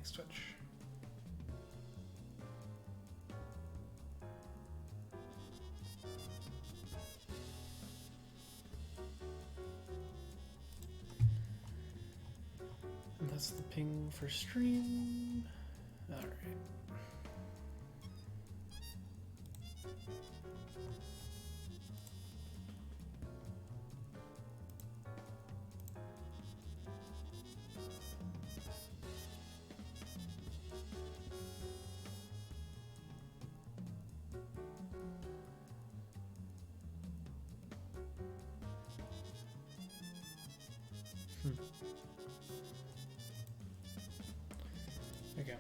Thanks, Twitch. And that's the ping for stream. All right. Okay.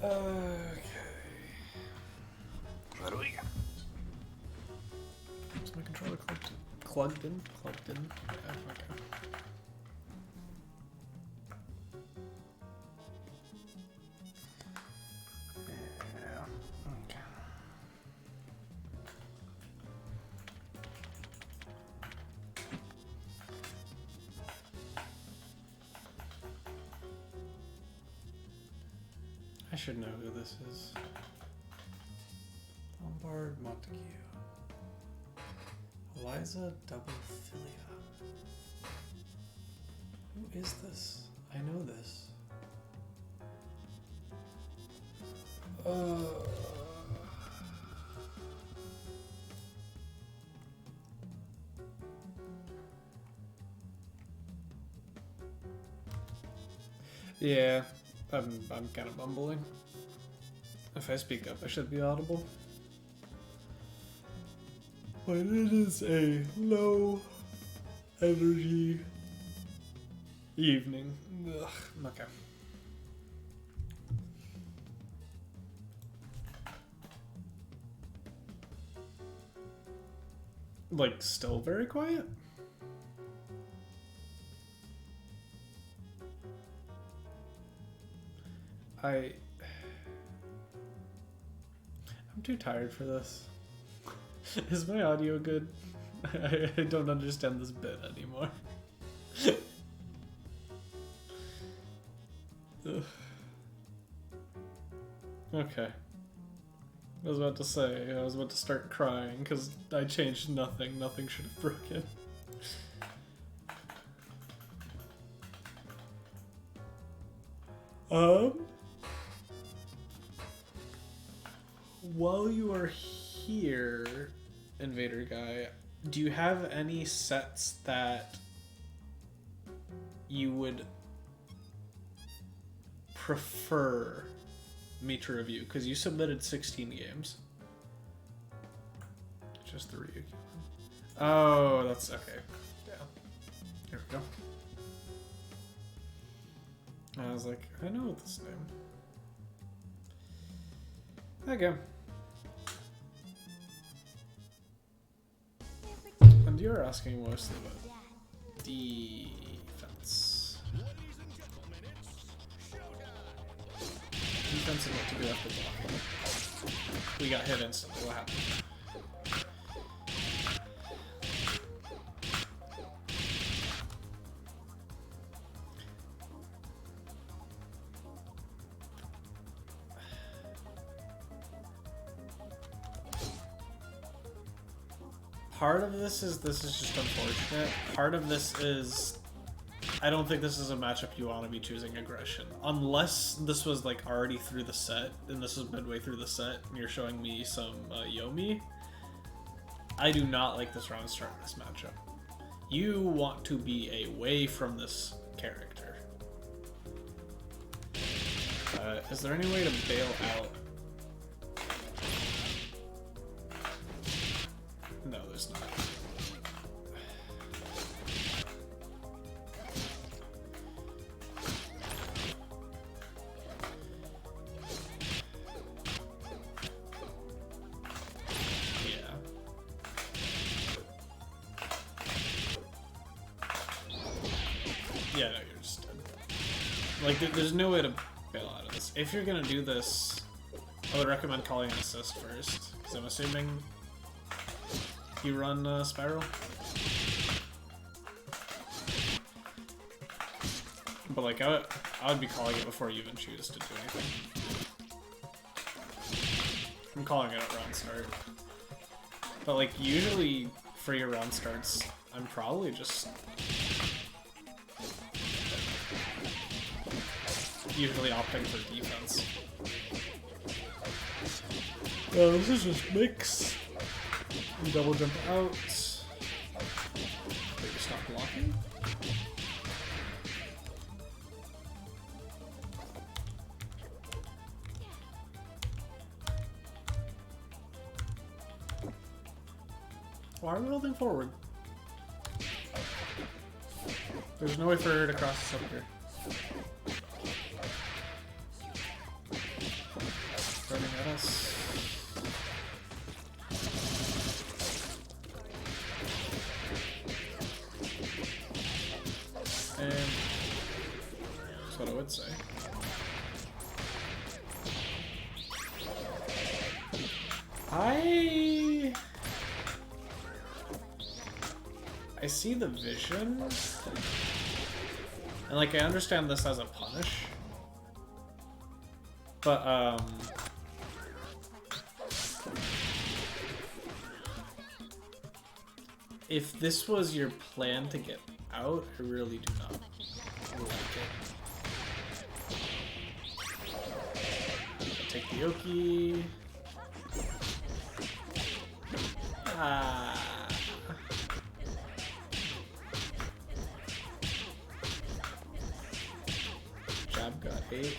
Okay. What do we got? Is my controller plugged in? Plugged in? Yeah, okay. Yeah, okay. I should know who this is. Lombard Montague. Eliza Doublephilia. Who is this? I know this. Yeah, I'm kind of bumbling. If I speak up, I should be audible. But it is a low energy evening. Ugh, okay. Like, still very quiet? I'm too tired for this. Is my audio good? I don't understand this bit anymore. Okay. I was about to say, I was about to start crying because I changed nothing. Nothing should have broken. While you are here, Invader Guy, do you have any sets that you would prefer me to review? Because you submitted 16 games. Just the Ryuki. Oh, that's okay. Yeah. Here we go. I was like, I know this name. Okay. And you're asking mostly about defense. Defense and what to do after blocking. We got hit instantly. What happened? Part of this is just unfortunate. Part of this is I don't think this is a matchup you want to be choosing aggression. Unless this was like already through the set, and this is midway through the set, and you're showing me some Yomi. I do not like this round start this matchup. You want to be away from this character. Is there any way to bail out? No, there's not. Yeah, no, you're just dead. Like, there's no way to bail out of this. If you're gonna do this, I would recommend calling an assist first, because I'm assuming you run Spiral. But like, I would be calling it before you even choose to do anything. I'm calling it at round start. But like, usually for your round starts, I'm probably just usually opting for defense. This is just mix. Double jump out. Wait, stop blocking. Why are we holding forward? There's no way for her to cross this up here. Running at us. And that's what I would say. I see the vision, and like I understand this as a punish, but if this was your plan to get out, I really do not like it. Take the Oki. Jab got 8.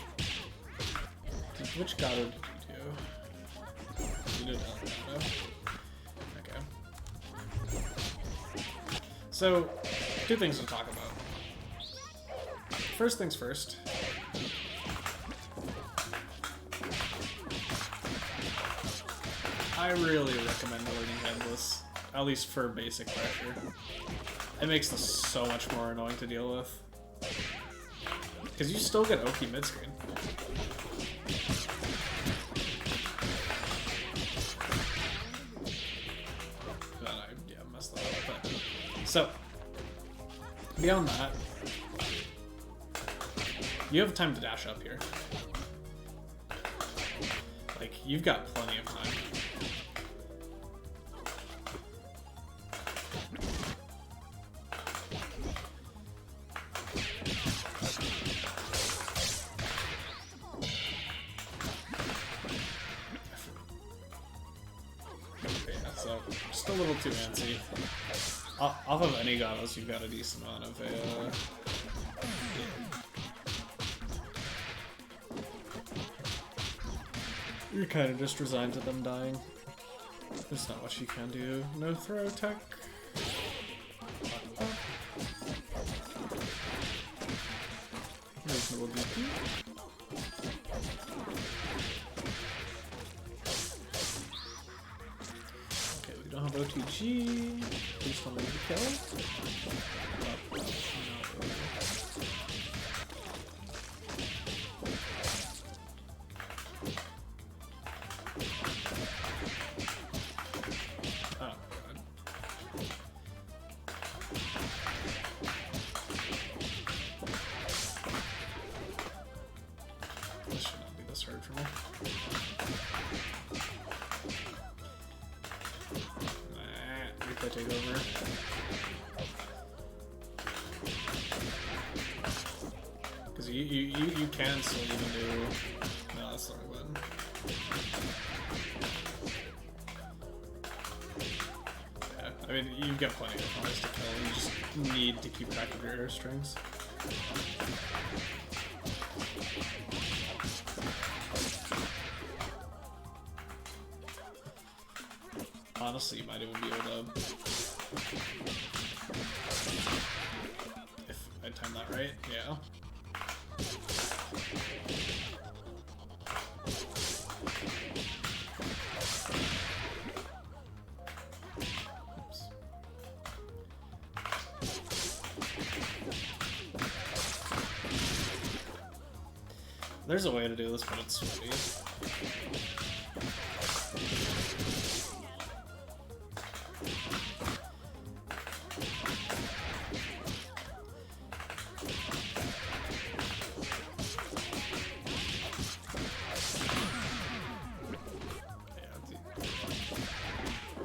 Which Gato did you do? You did Gato. Okay. So, two things to talk about. First things first. I really recommend learning Headless, at least for basic pressure. It makes this so much more annoying to deal with. Because you still get Oki mid-screen. Yeah, messed that up. But. So, beyond that, you have time to dash up here. Like, you've got plenty of time. Just a little too antsy. Off of any Gatos, you've got a decent amount of You're kind of just resigned to them dying. There's not much you can do. No throw tech. Reasonable DP. Don't have OTG. Please don't leave the kill. Oh, God. This should not be this hard for me. I take over. Because you can still even do. No, that's the wrong button. Yeah, I mean you've got plenty of ways to kill. You just need to keep track of your air strings. Honestly, you might even be able to, if I time that right, yeah. Oops. There's a way to do this, but it's sweaty.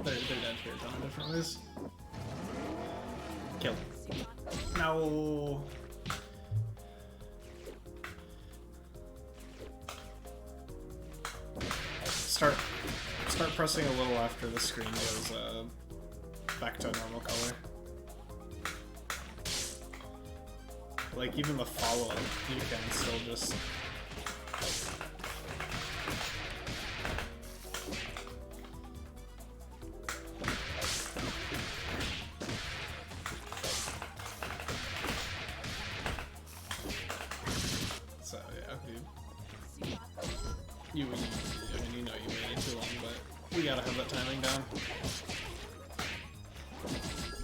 They're dead here, done in different ways. Kill. No. Start pressing a little after the screen goes back to a normal color. Like even the follow-up, you can still just. So yeah, I mean, you know you waited too long, but we gotta have that timing down.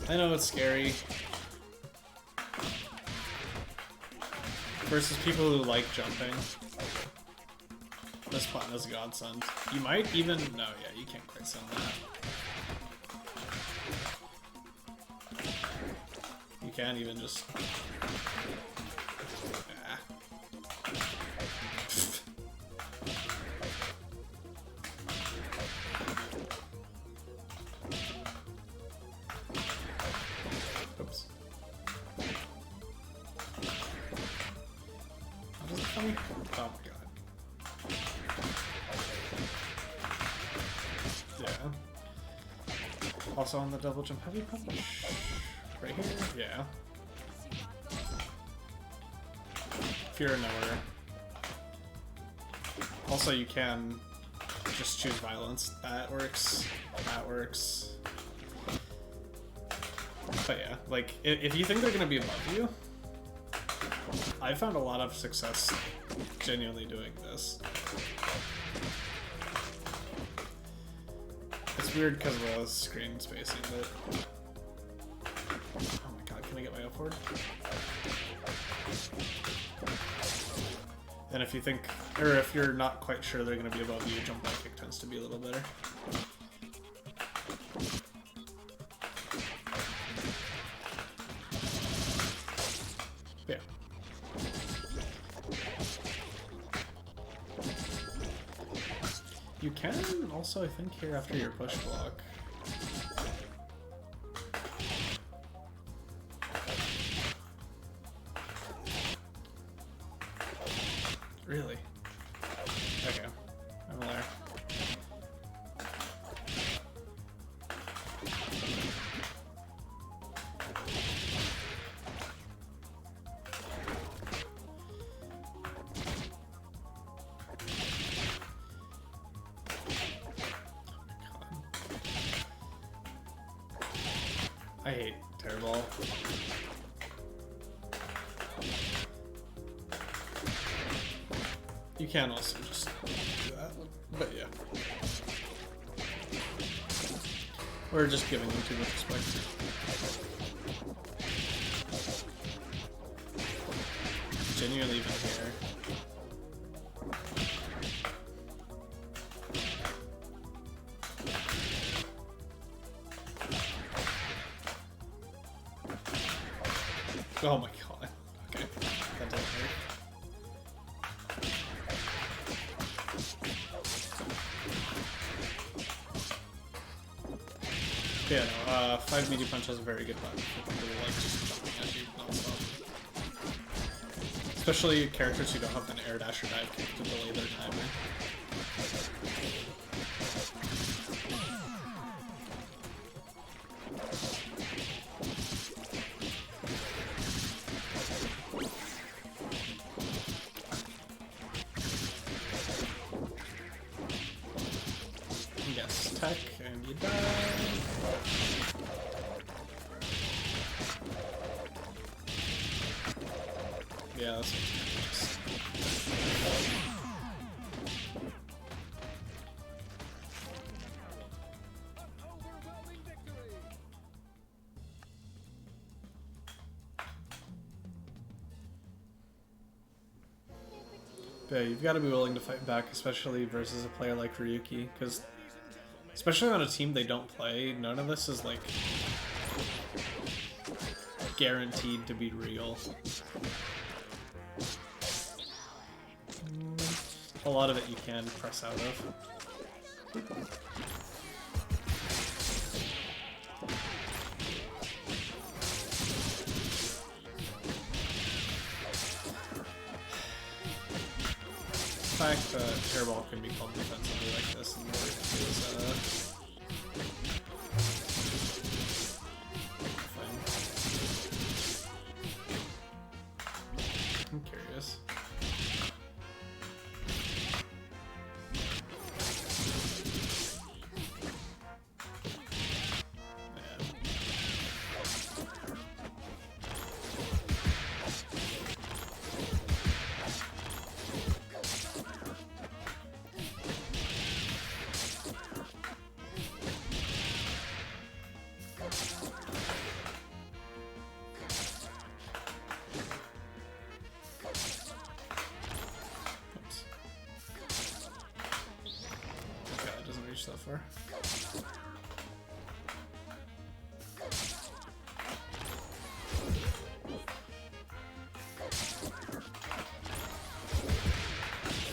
I know it's scary. Versus people who like jumping. This button is a godsend. You might even... No, yeah, you can't quite send that. You can't even just... Ah. Oops. Oh my god. Yeah. Also on the double jump, have you published right here? Yeah. If you're nowhere. Also you can just choose violence. That works. That works. But yeah, like, if you think they're gonna be above you, I found a lot of success genuinely doing this. It's weird because of the screen spacing, but... Oh my god, can I get my up forward? And if you think, or if you're not quite sure they're going to be above you, jump back kick tends to be a little better. Yeah. You can also, I think, here after your push block. Really? Okay. I'm there. I hate Tearball. You can also just do that, but yeah. We're just giving them too much respect. Genuinely even here. Oh my god. Okay. That doesn't hurt. Yeah, no, 5 meaty punch has a very good button for people who like just jumping at you non-stop. Especially characters who don't have an air dash or dive kick to delay their timing. Yes, tech, and you die. Yeah, that's Yeah, you've got to be willing to fight back, especially versus a player like Ryuki, because especially on a team they don't play, none of this is like guaranteed to be real. A lot of it you can press out of. The fact that Hairball can be called defensively like this and work is fun. I'm curious. So far.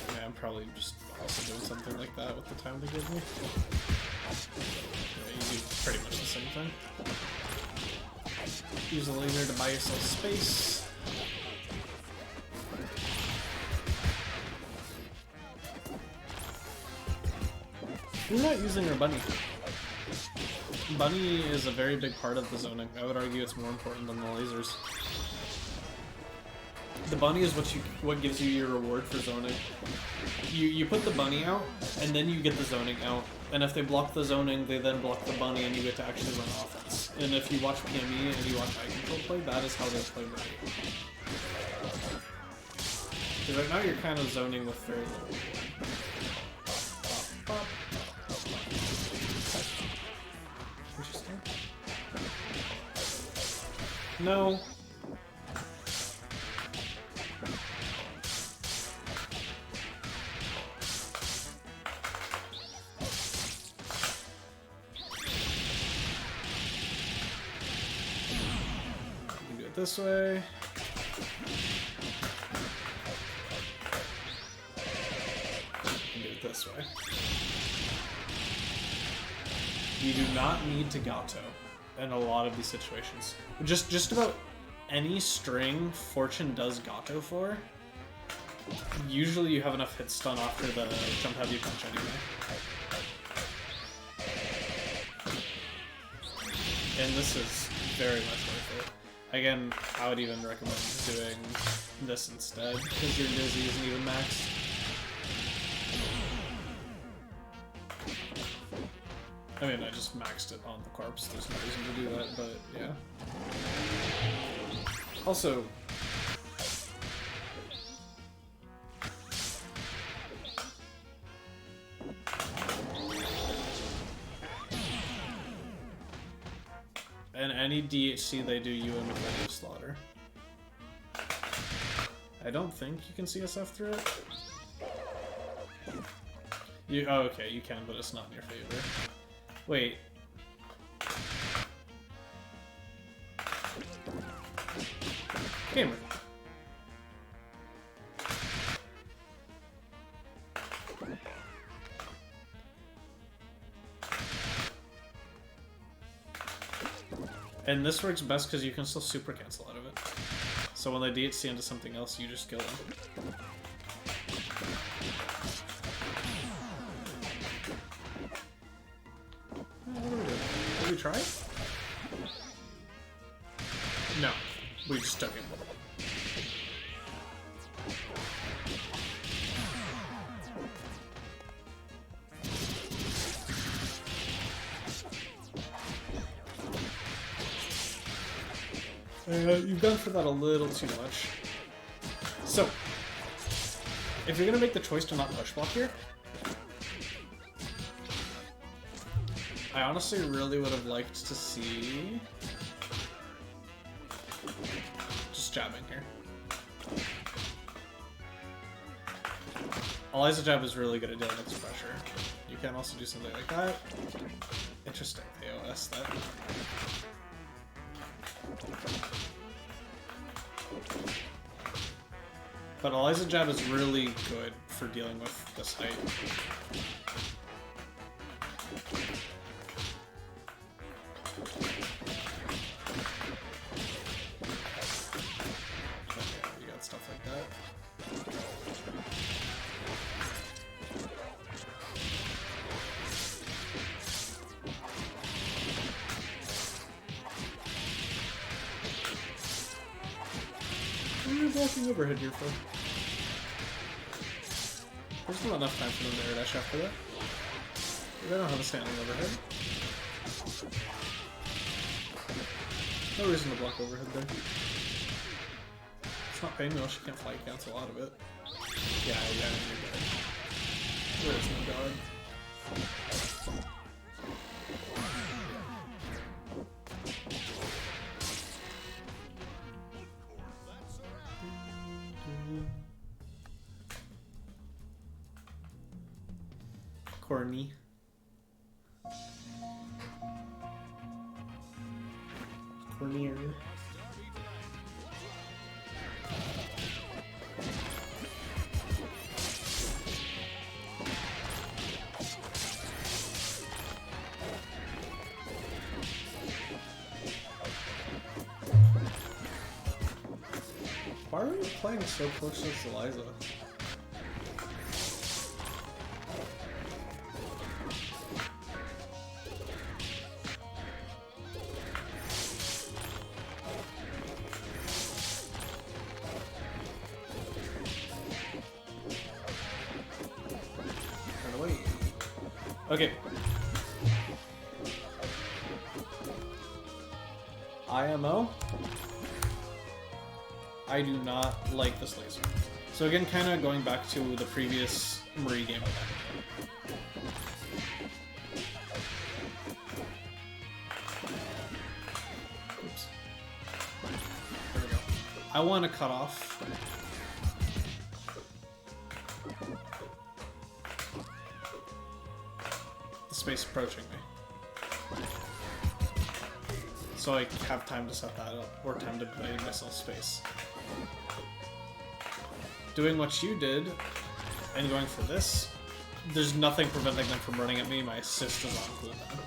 Yeah, I'm probably just also doing something like that with the time they give me. Yeah, you do pretty much the same thing. Use a laser to buy yourself space. We're not using our bunny. Bunny is a very big part of the zoning. I would argue it's more important than the lasers. The bunny is what gives you your reward for zoning. You put the bunny out, and then you get the zoning out. And if they block the zoning, they then block the bunny, and you get to actually run offense. And if you watch PME and you watch eye control play, that is how they play right. Because right now you're kind of zoning with very little. No. You can do it this way. You can do it this way. You do not need to Gato in a lot of these situations. Just about any string Fortune does Gato for, usually you have enough hit stun after the jump heavy punch anyway. And this is very much worth it. Again, I would even recommend doing this instead, because your Dizzy isn't even maxed. I mean, I just maxed it on the corpse, there's no reason to do that, but yeah. Also, in any DHC they do you in with a slaughter. I don't think you can CSF through it. Oh, okay, you can, but it's not in your favor. Wait. Gamer. And this works best because you can still super cancel out of it. So when they DHC into something else, you just kill them. Did we try? No, we just took it. You've gone for that a little too much. So, if you're gonna make the choice to not push block here, I honestly really would have liked to see just jabbing here. Eliza Jab is really good at dealing with pressure. You can also do something like that. Interesting, AOS that. But Eliza Jab is really good for dealing with this height. You got stuff like that. What are you blocking overhead here for? There's not enough time for them to air dash after that. They don't have a standing overhead. No reason to block overhead there. It's not paying me, she can't fly cancel out of it. Yeah, you're dead. There is no god. Corny. Cornier. Why are you playing so close to Eliza? Okay. IMO. I do not like this laser. So again, kind of going back to the previous Marie game event. Oops. There we go. I want to cut off. Space approaching me. So I have time to set that up, or time to buy myself space. Doing what you did, and going for this, there's nothing preventing them from running at me, my assist is on cooldown.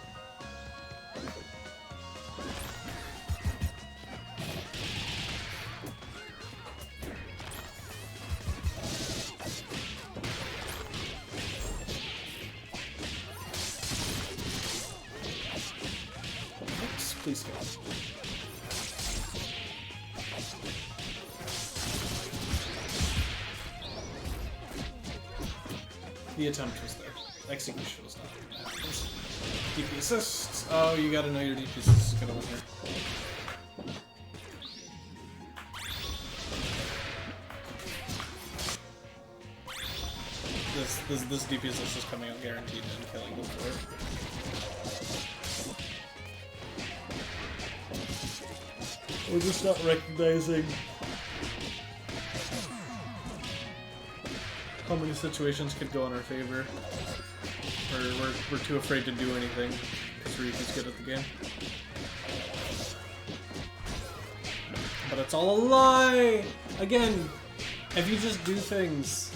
Please go. The attempt was there. Execution was not. DP assists. Oh, you gotta know your DP assists is gonna win here. This DP assist is coming out guaranteed and killing them for it. We're just not recognizing how many situations could go in our favor. We're too afraid to do anything because Riku's good at the game. But it's all a lie! Again, if you just do things,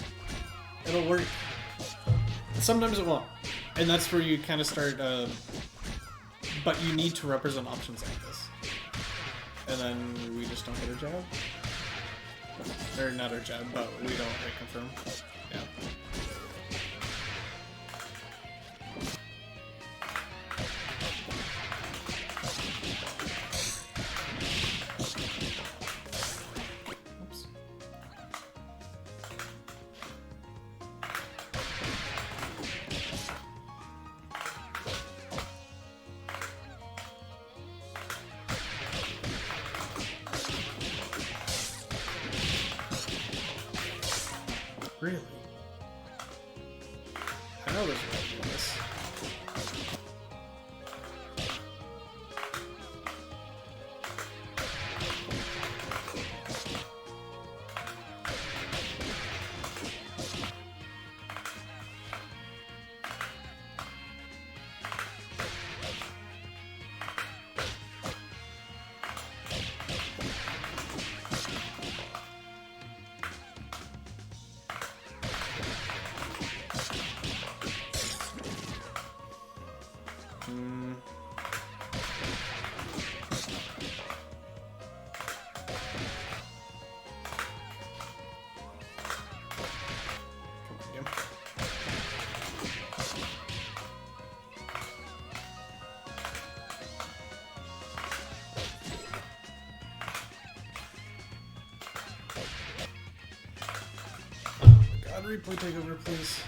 it'll work. Sometimes it won't. And that's where you kind of start, but you need to represent options like this. And then we just don't get a jab. Or not our jab, but we don't hit confirm. Yeah. Oops. Really? I know there's a way to do this. replay takeover, please.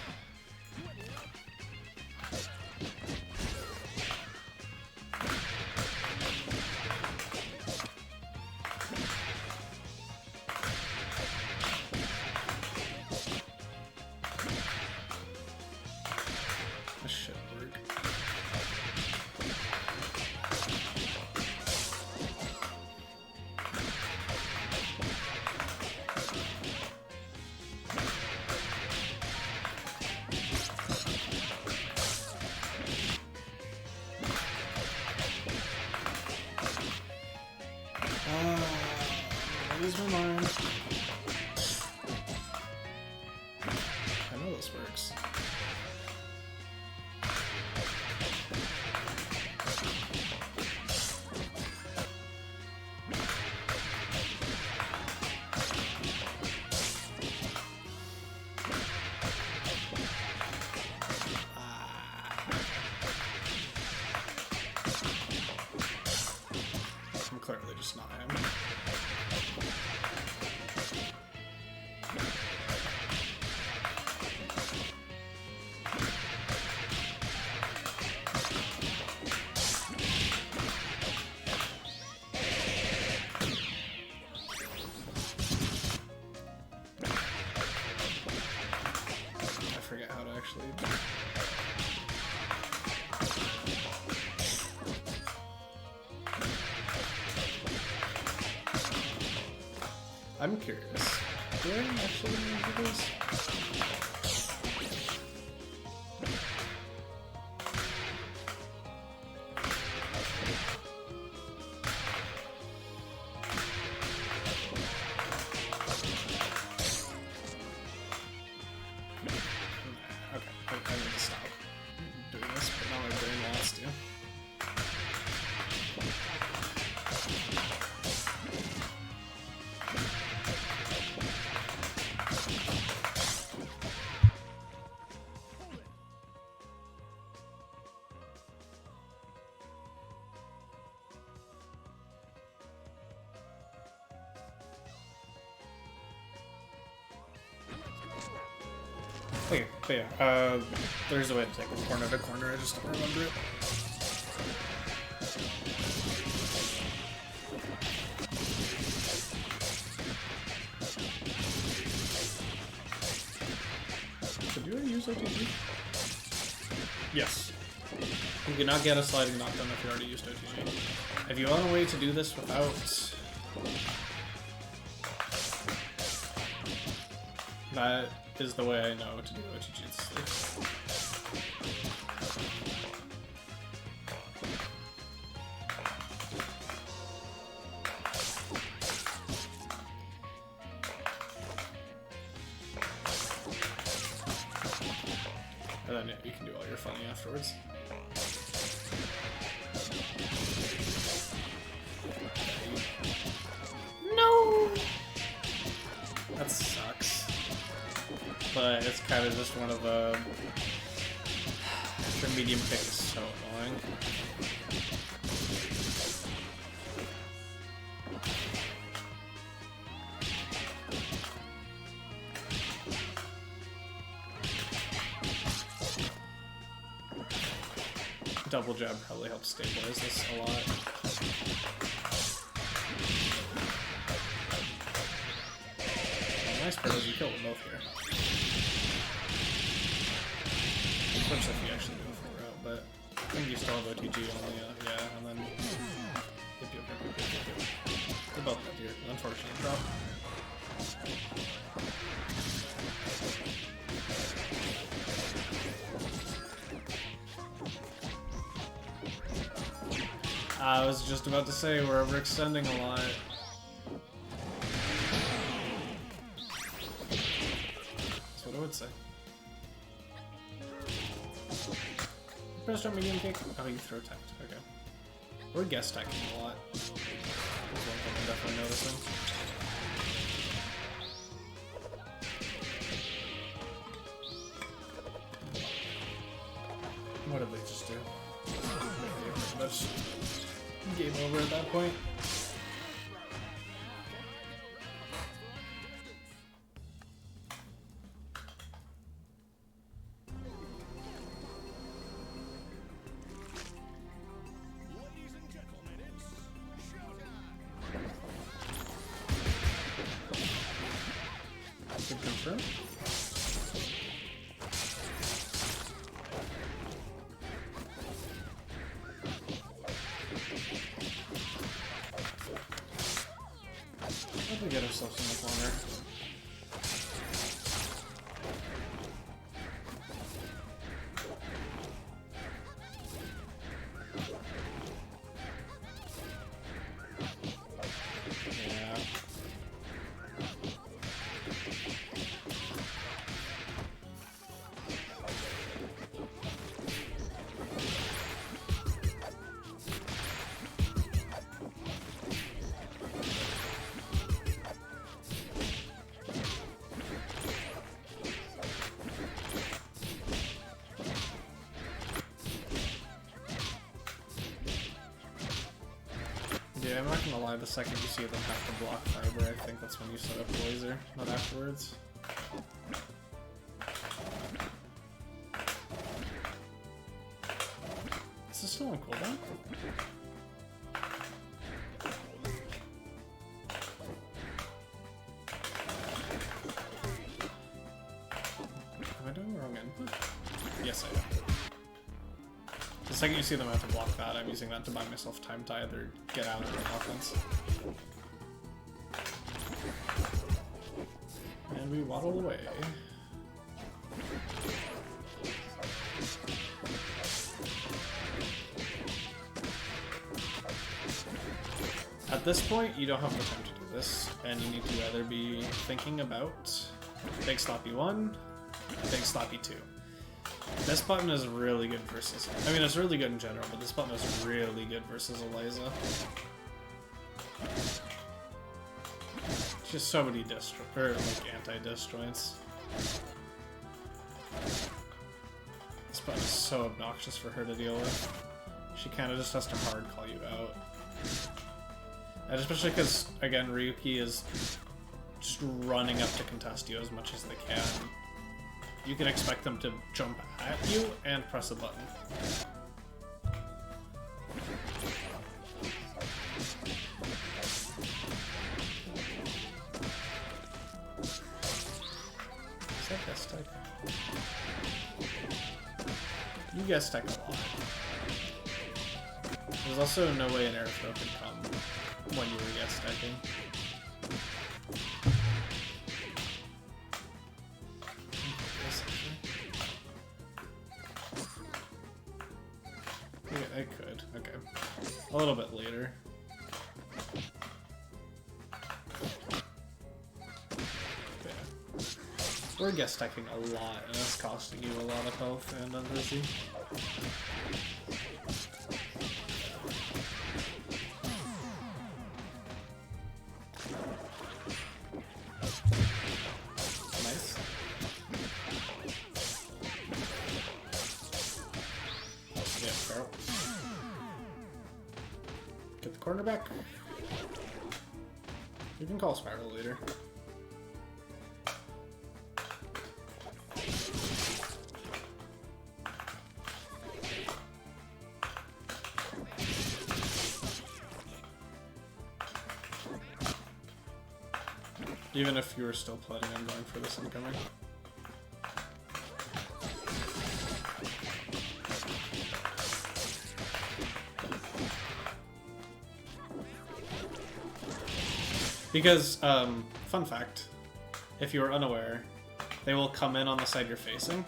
This shit work. Lose my mind. I know this works. I'm clearly just not him. I forget how to actually... I'm curious. Do I actually do this? Okay, I need to stop doing this, but now my brain wants to. Okay, but yeah, there's a way to take it corner to corner, I just don't remember it. So do I use OTG? Yes. You cannot get a sliding knockdown if you already used OTG. If you want a way to do this without... That is the way I know to do OTG. And then yeah, you can do all your funny afterwards. No! That sucks. But it's kind of just one of the medium pick is so annoying. Double jab probably helps stabilize this a lot. The nice part is you kill them both here. Which if you actually do a full route, but I think you still have OTG only, yeah, and then... Yep. They're both dead here, unfortunate drop. I was just about to say, we're overextending a lot. That's what I would say. Press jump medium kick. Oh, you throw tact. Okay. We're guest tacking a lot. That's one thing I'm definitely noticing. What did they just do? That's game over at that point. confirm. How do we get ourselves in the corner? Yeah, I'm not gonna lie, the second you see them have to block fiber, I think that's when you set up laser, not afterwards. Is this still on cooldown? Am I doing the wrong input? Yes, I am. The second you see them have to block that, I'm using that to buy myself time to either get out of the offense. And we waddle away. At this point, you don't have the time to do this, and you need to either be thinking about Big Sloppy 1, Big Sloppy 2. This button is really good versus... I mean, it's really good in general, but this button is really good versus Eliza. Just so many anti-disjoints. This button is so obnoxious for her to deal with. She kind of just has to hard call you out. And especially because, again, Ryuki is just running up to contest you as much as they can. You can expect them to jump at you and press a button. Is that guest type? You guest type a lot. There's also no way an air throw could come when you were guest typing. I could. Okay. A little bit later. Yeah. We're guest stacking a lot, and it's costing you a lot of health and unresi. Nice. Yeah, Sparrow. Get the corner back. You can call Spiral later. Even if you were still planning on going for this incoming. Because, fun fact, if you are unaware, they will come in on the side you're facing.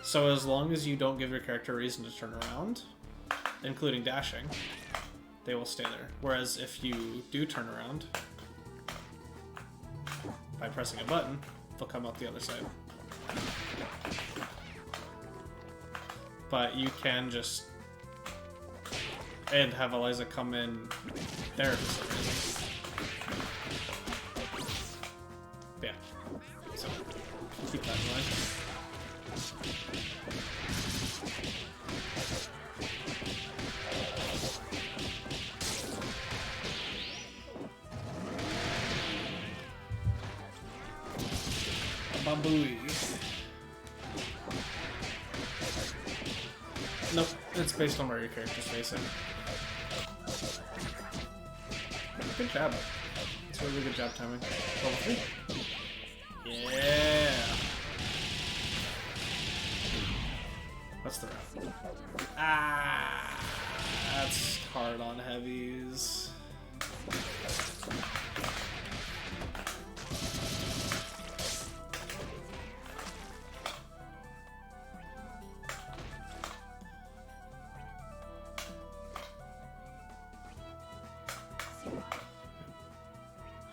So as long as you don't give your character a reason to turn around, including dashing, they will stay there. Whereas if you do turn around, by pressing a button, they'll come out the other side. But you can just... and have Eliza come in there for some reason. Yeah. So, keep that in mind. Babooey. Nope, it's based on where your character's facing. Good job. It's a really good job timing. Level 3. Yeah. What's the route? Ah, that's hard on heavies.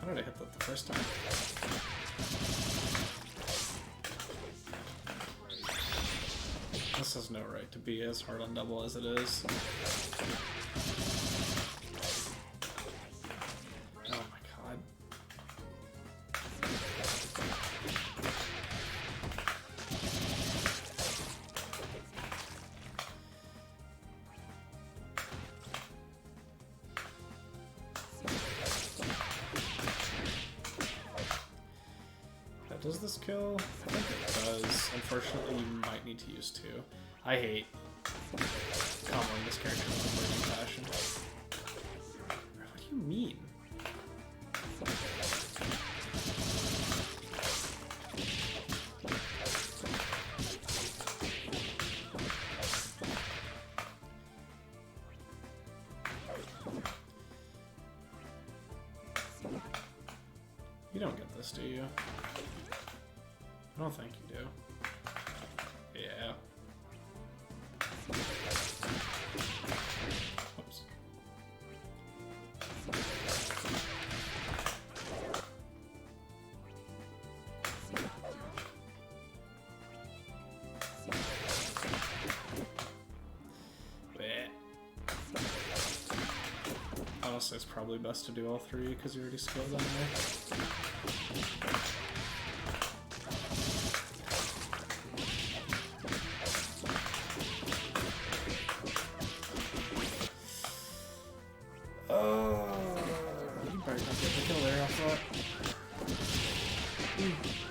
How did I hit that the first time? This has no right to be as hard on double as it is. Oh my god. Does this kill? I think it does. Unfortunately, you might need to use 2. I hate comboing this character with a burning passion. What do you mean? You don't get this, do you? I don't think you do. Yeah. Oops. Blech. Honestly, it's probably best to do all 3 because you're already skilled anyway.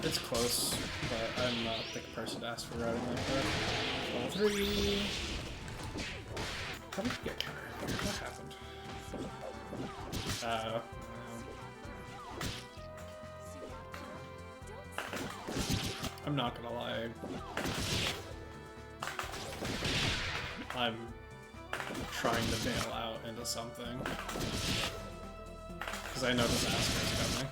It's close, but I'm not the person to ask for routing like that. Level 3. How did you get countered here? What happened? I'm not gonna lie. I'm trying to bail out into something. Because I know disaster is coming.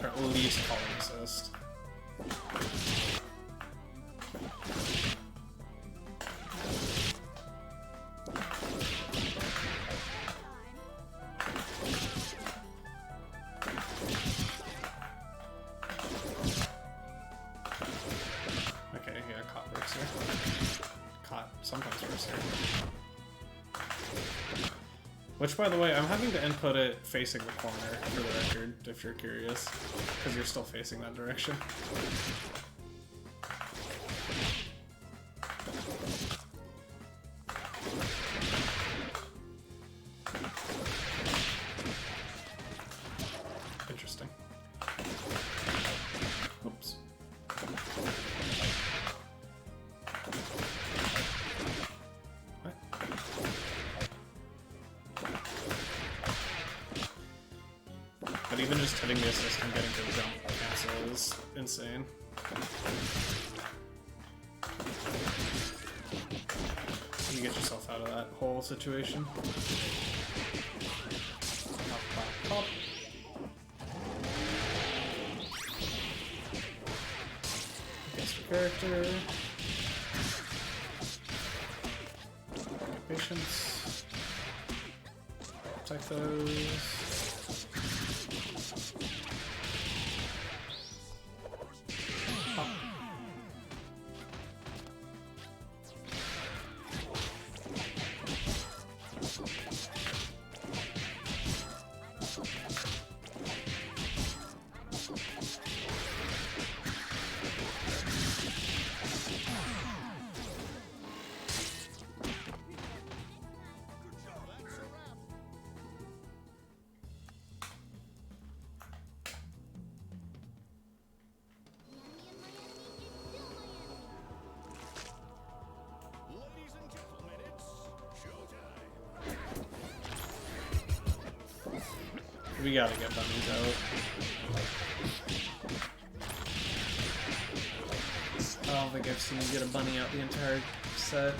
Or at least call an assist. Okay, yeah, caught works here. Caught sometimes works here. Which, by the way, I'm having to input it facing the corner, for the record, if you're curious. Because you're still facing that direction. Interesting. Oops. What? But even just hitting the assist and getting to the jump cancel is insane. You get yourself out of that whole situation. Pop, pop, pop. Against your character. Patience. Protect those. We gotta get bunnies out. I don't think I've seen you get a bunny out the entire set.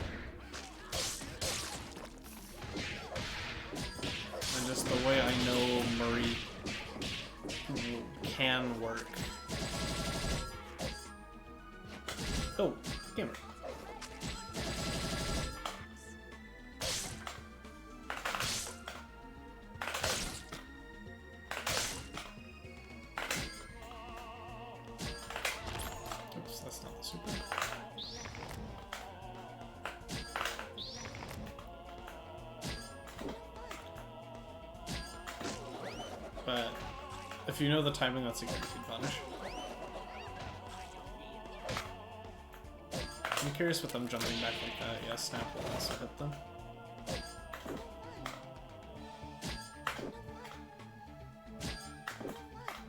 And just the way I know Marie can work. Oh, gamer. Oops, that's not the super. But if you know the timing, that's a guaranteed punish. I'm curious with them jumping back like that. Yeah, snap will also hit them.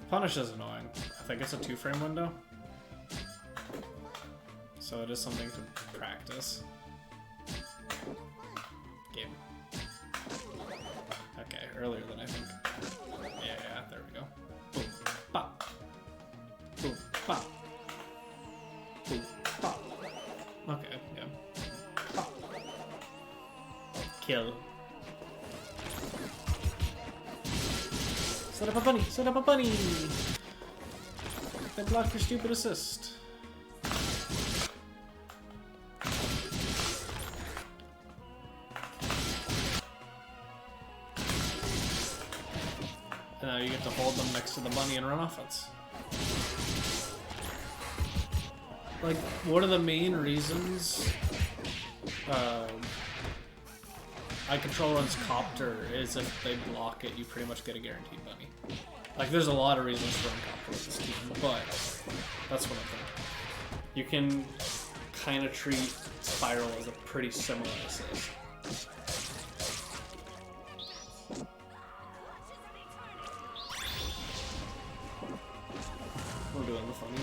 Punish is annoying. I think it's a 2-frame window. So it is something to practice. Game. Okay, earlier than I think. Yeah, there we go. Boom, pop. Boom, pop. Boom, pop. Okay, yeah. Pop. Kill. Set up a bunny! Set up a bunny! Then block your stupid assist. And now you get to hold them next to the bunny and run offense. Like, one of the main reasons I control runs Copter is if they block it, you pretty much get a guaranteed bunny. Like, there's a lot of reasons to run Copter with this team, but that's one of them. You can kind of treat Spiral as a pretty similar assist. We're doing the funny.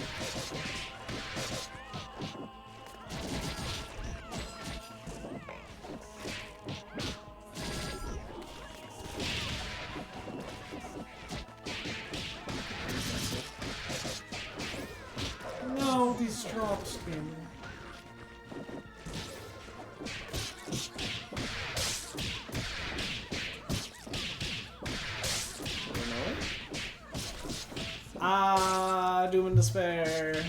No, these drops, man. Ah, doom and despair.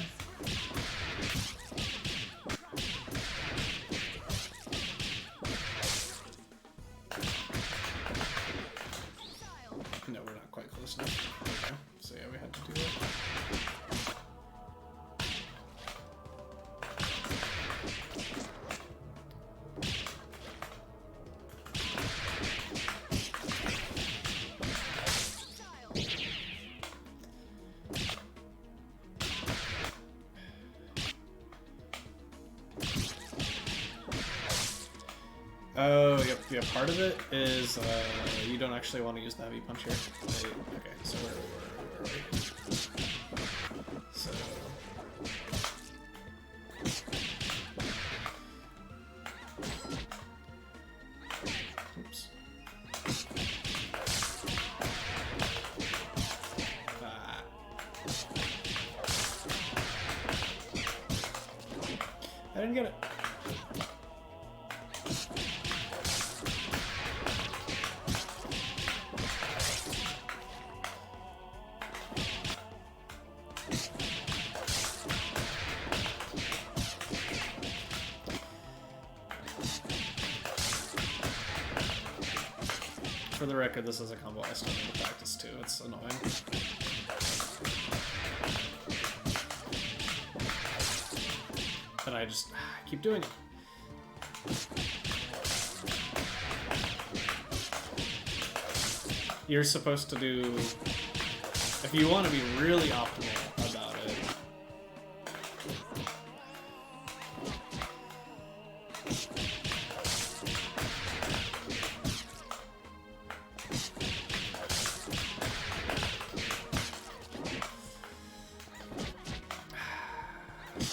No, we're not quite close enough. Okay. So yeah, we had to do it. Oh, yep, yeah, part of it is you don't actually want to use the heavy punch here. Okay, so where are we? So... Oops. I didn't get it. For the record, this is a combo I still need to practice too. It's annoying. And I just keep doing it. You're supposed to do... If you want to be really optimal about it...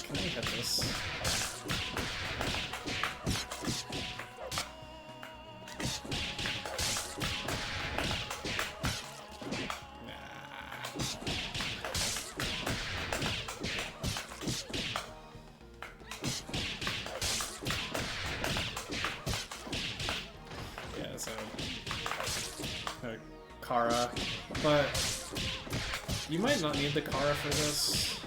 Can I hit this? a Kara, but you might not need the Kara for this.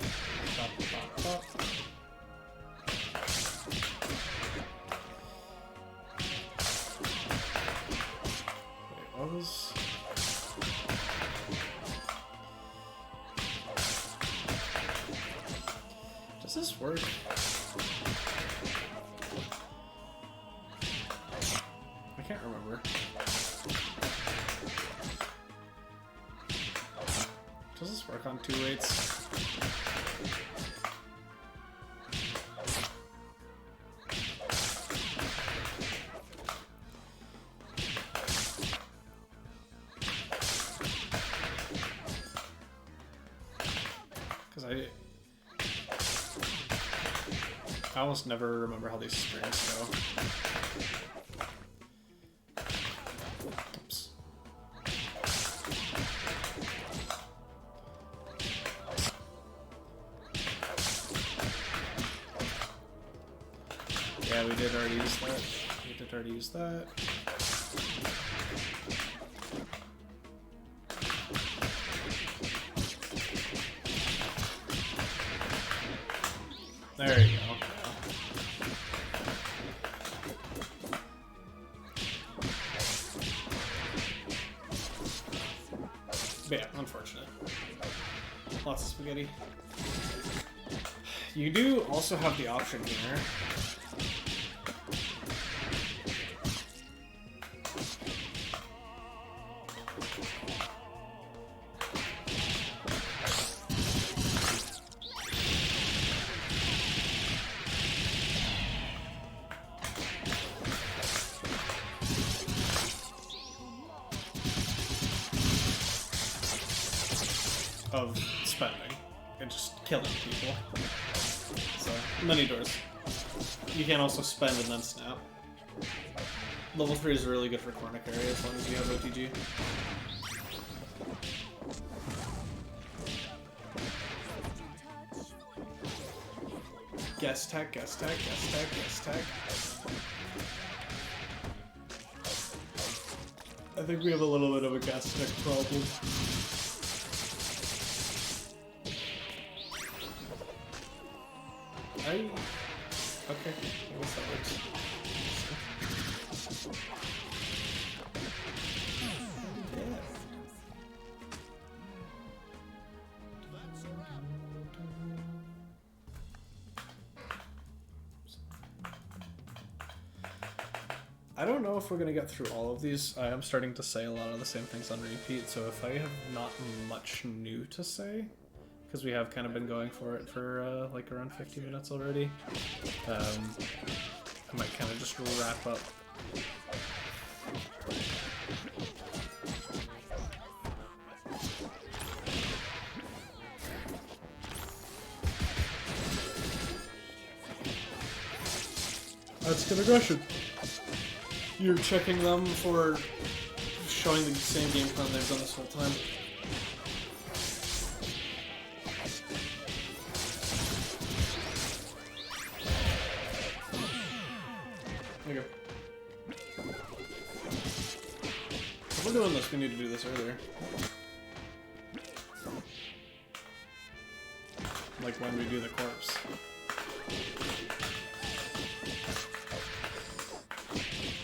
Wait, what was... Does this work? I can't remember. Does this work on 2 weights? Because I almost never remember how these strings go. Oops. Yeah, we did already use that. We did already use that. There you go. But yeah, unfortunate. Lots of spaghetti. You do also have the option here. Of spending and just killing people. So, many doors. You can also spend and then snap. Level 3 is really good for corner carry as long as you have OTG. Guess tag, guess tag, guess tag, guess tag. I think we have a little bit of a guess tag problem. Okay, I guess that works. I don't know if we're gonna get through all of these. I am starting to say a lot of the same things on repeat, so if I have not much new to say, because we have kind of been going for it for like around 50 minutes already. I might kind of just wrap up. That's good aggression. You're checking them for showing the same game plan they've done this whole time. There you go. If we're doing this, we need to do this earlier. Like when we do the corpse.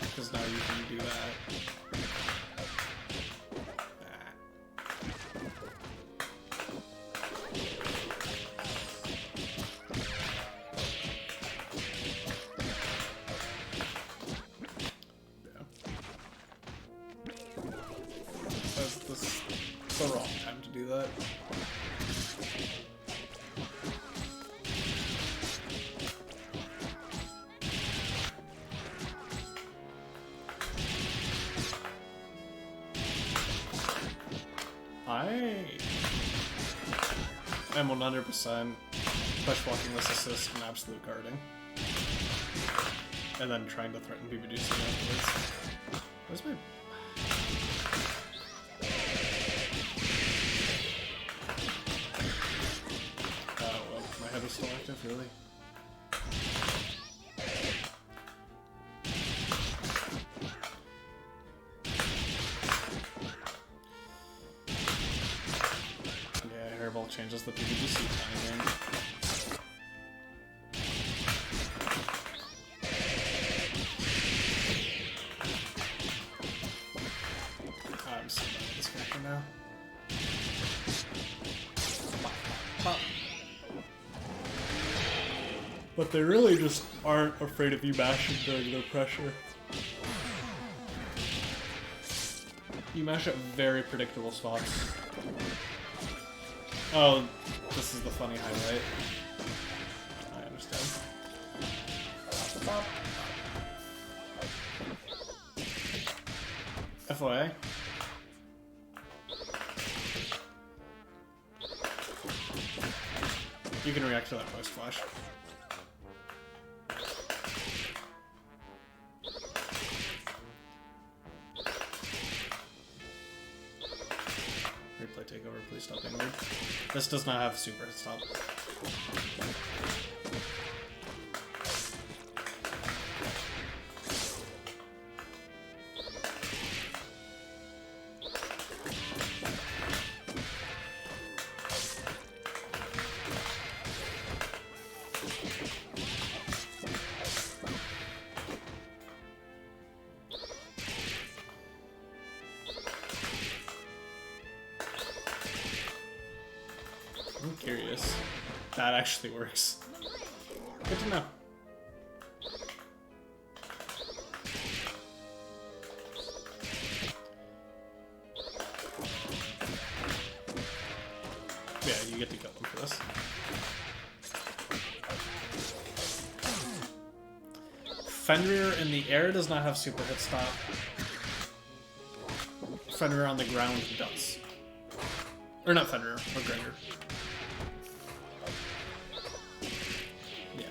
Because now you can do that. That's the wrong time to do that. I am 100% push blocking this assist and absolute guarding. And then trying to threaten PvD afterwards. Where's my... well, my head is still active, really? changes the PvGC timing. I'm so bad at this character now. But they really just aren't afraid of you mashing during their pressure. You mash at very predictable spots. Oh, this is the funny highlight. I understand. FYI. You can react to that post flash. Replay takeover, please stop being weird. This does not have super hit stop. I'm curious. That actually works. Good to know. Yeah, you get to kill them for this. Fenrir in the air does not have super hit stop. Fenrir on the ground does. Or not Fenrir, or Grinder. Yeah.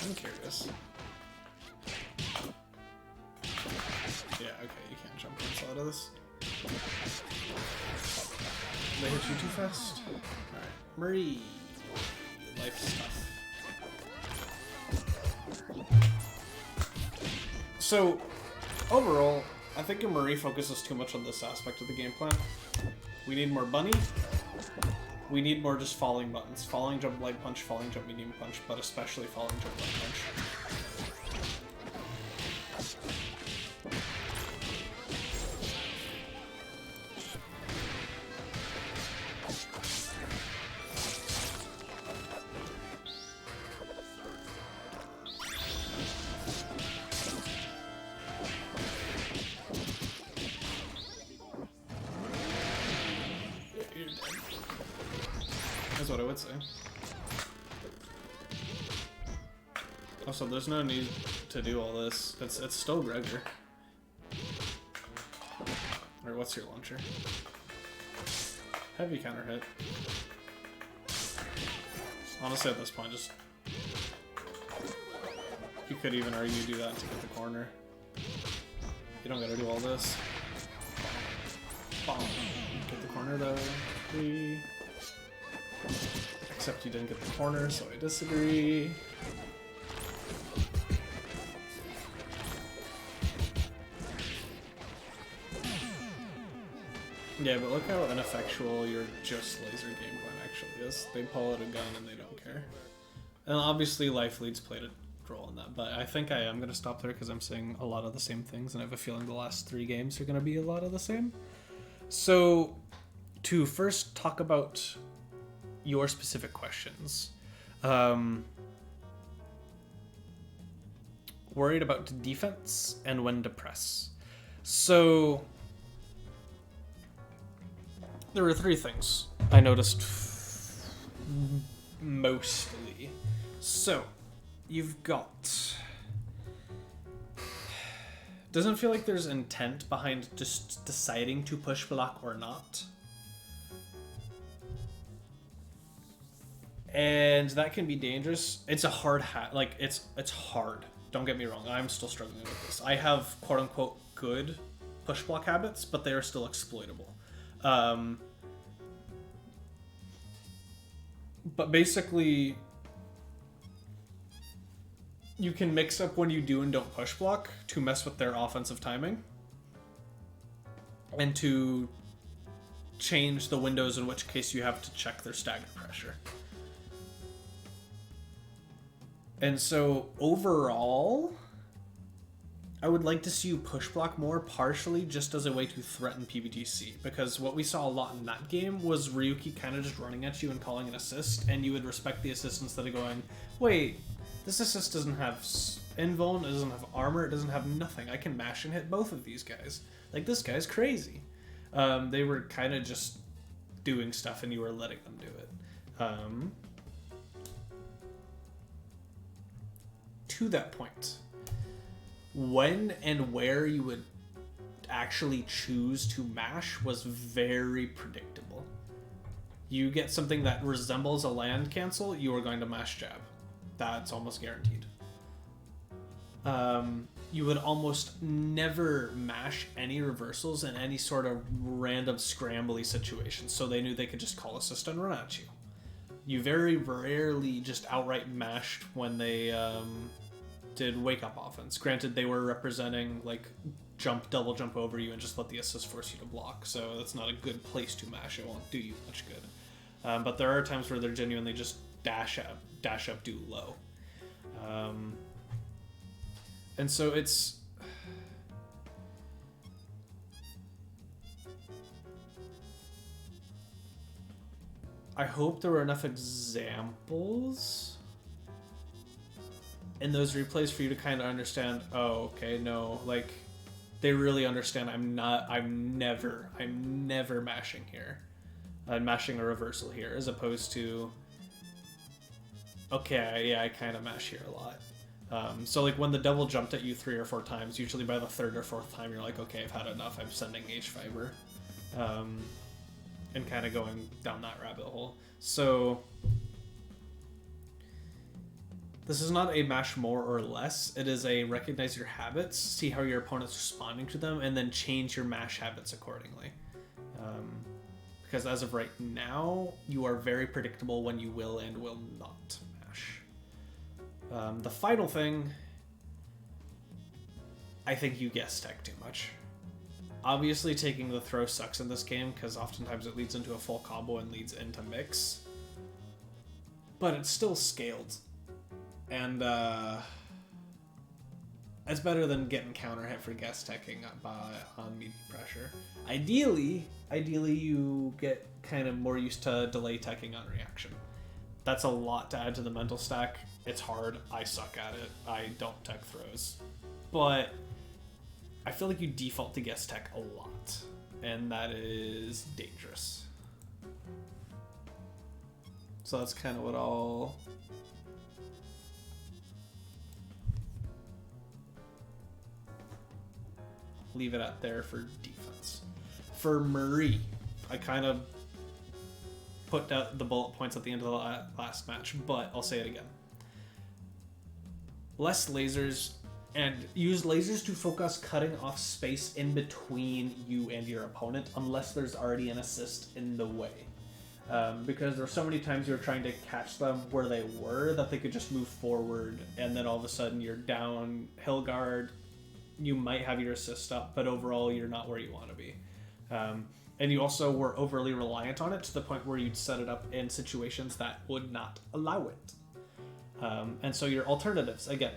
I'm curious. Yeah, okay, you can't jump inside of this. They hit you too fast. Alright, Marie. Life stuff. So, overall, I think Marie focuses too much on this aspect of the game plan. We need more bunny. We need more just falling buttons. Falling jump light punch, falling jump medium punch, but especially falling jump light punch. That's what I would say. Also, there's no need to do all this. It's still Gregor. Or what's your launcher? Heavy counter hit. Honestly, at this point, just... You could even argue do that to get the corner. You don't gotta do all this. Bomb. Get the corner though. 3. Except you didn't get the corner, so I disagree. Yeah, but look how ineffectual your just laser game plan actually is. They pull out a gun and they don't care. And obviously life leads played a role in that, but I think I am going to stop there because I'm saying a lot of the same things and I have a feeling the last 3 games are going to be a lot of the same. So, to first talk about your specific questions. Worried about defense and when to press. So, there were 3 things I noticed mostly. So, you've got... Doesn't feel like there's intent behind just deciding to push block or not. And that can be dangerous. It's a hard it's hard Don't get me wrong, I'm still struggling with this. I have quote-unquote good push block habits, but they are still exploitable. But basically, you can mix up when you do and don't push block to mess with their offensive timing and to change the windows in which case you have to check their stagger pressure. And so overall, I would like to see you push block more, partially just as a way to threaten PBTC, because what we saw a lot in that game was Ryuki kind of just running at you and calling an assist, and you would respect the assist instead of going, wait, this assist doesn't have invuln, it doesn't have armor, it doesn't have nothing. I can mash and hit both of these guys. Like, this guy's crazy. They were kind of just doing stuff and you were letting them do it. To that point, when and where you would actually choose to mash was very predictable. You get something that resembles a land cancel, you are going to mash jab. That's almost guaranteed. You would almost never mash any reversals in any sort of random scrambly situation, so they knew they could just call assist and run at you. You very rarely just outright mashed when they did wake up offense. Granted, they were representing like double jump over you and just let the assist force you to block, so that's not a good place to mash. It won't do you much good. But there are times where they're genuinely just dash up, do low. And so it's... I hope there were enough examples in those replays for you to kind of understand, oh, okay, no, like, they really understand I'm never mashing here. I'm mashing a reversal here, as opposed to, okay, yeah, I kind of mash here a lot. So like when the double jumped at you 3 or 4 times, usually by the 3rd or 4th time you're like, okay, I've had enough, I'm sending H-Fiber. And kind of going down that rabbit hole. So this is not a mash more or less, it is a recognize your habits, see how your opponent's responding to them, and then change your mash habits accordingly. Because as of right now, you are very predictable when you will and will not mash. The final thing, I think you guess tech too much. Obviously taking the throw sucks in this game because oftentimes it leads into a full combo and leads into mix. But it's still scaled. And it's better than getting counter hit for guest teching on medium pressure. Ideally you get kind of more used to delay teching on reaction. That's a lot to add to the mental stack. It's hard. I suck at it. I don't tech throws. But I feel like you default to guest tech a lot, and that is dangerous. So that's kind of what I'll... leave it at there for defense. For Marie, I kind of put out the bullet points at the end of the last match, but I'll say it again. Less lasers, and use lasers to focus cutting off space in between you and your opponent, unless there's already an assist in the way. Because there were so many times you were trying to catch them where they were that they could just move forward, and then all of a sudden you're down hill guard. You might have your assist up, but overall you're not where you want to be. And you also were overly reliant on it to the point where you'd set it up in situations that would not allow it. And so your alternatives, again,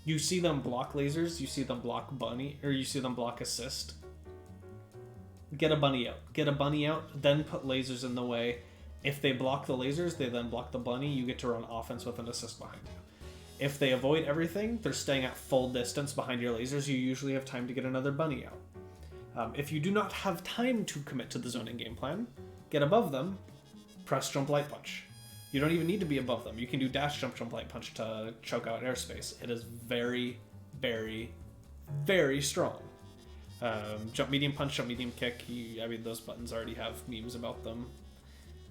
you see them block lasers, you see them block bunny, or you see them block assist. Get a bunny out. Get a bunny out, then put lasers in the way. If they block the lasers, they then block the bunny, you get to run offense with an assist behind you. If they avoid everything, they're staying at full distance behind your lasers, you usually have time to get another bunny out. If you do not have time to commit to the zoning game plan, get above them, press jump light punch. You don't even need to be above them. You can do dash jump light punch to choke out airspace. It is very, very, very strong. Jump medium punch, jump medium kick. I mean, those buttons already have memes about them.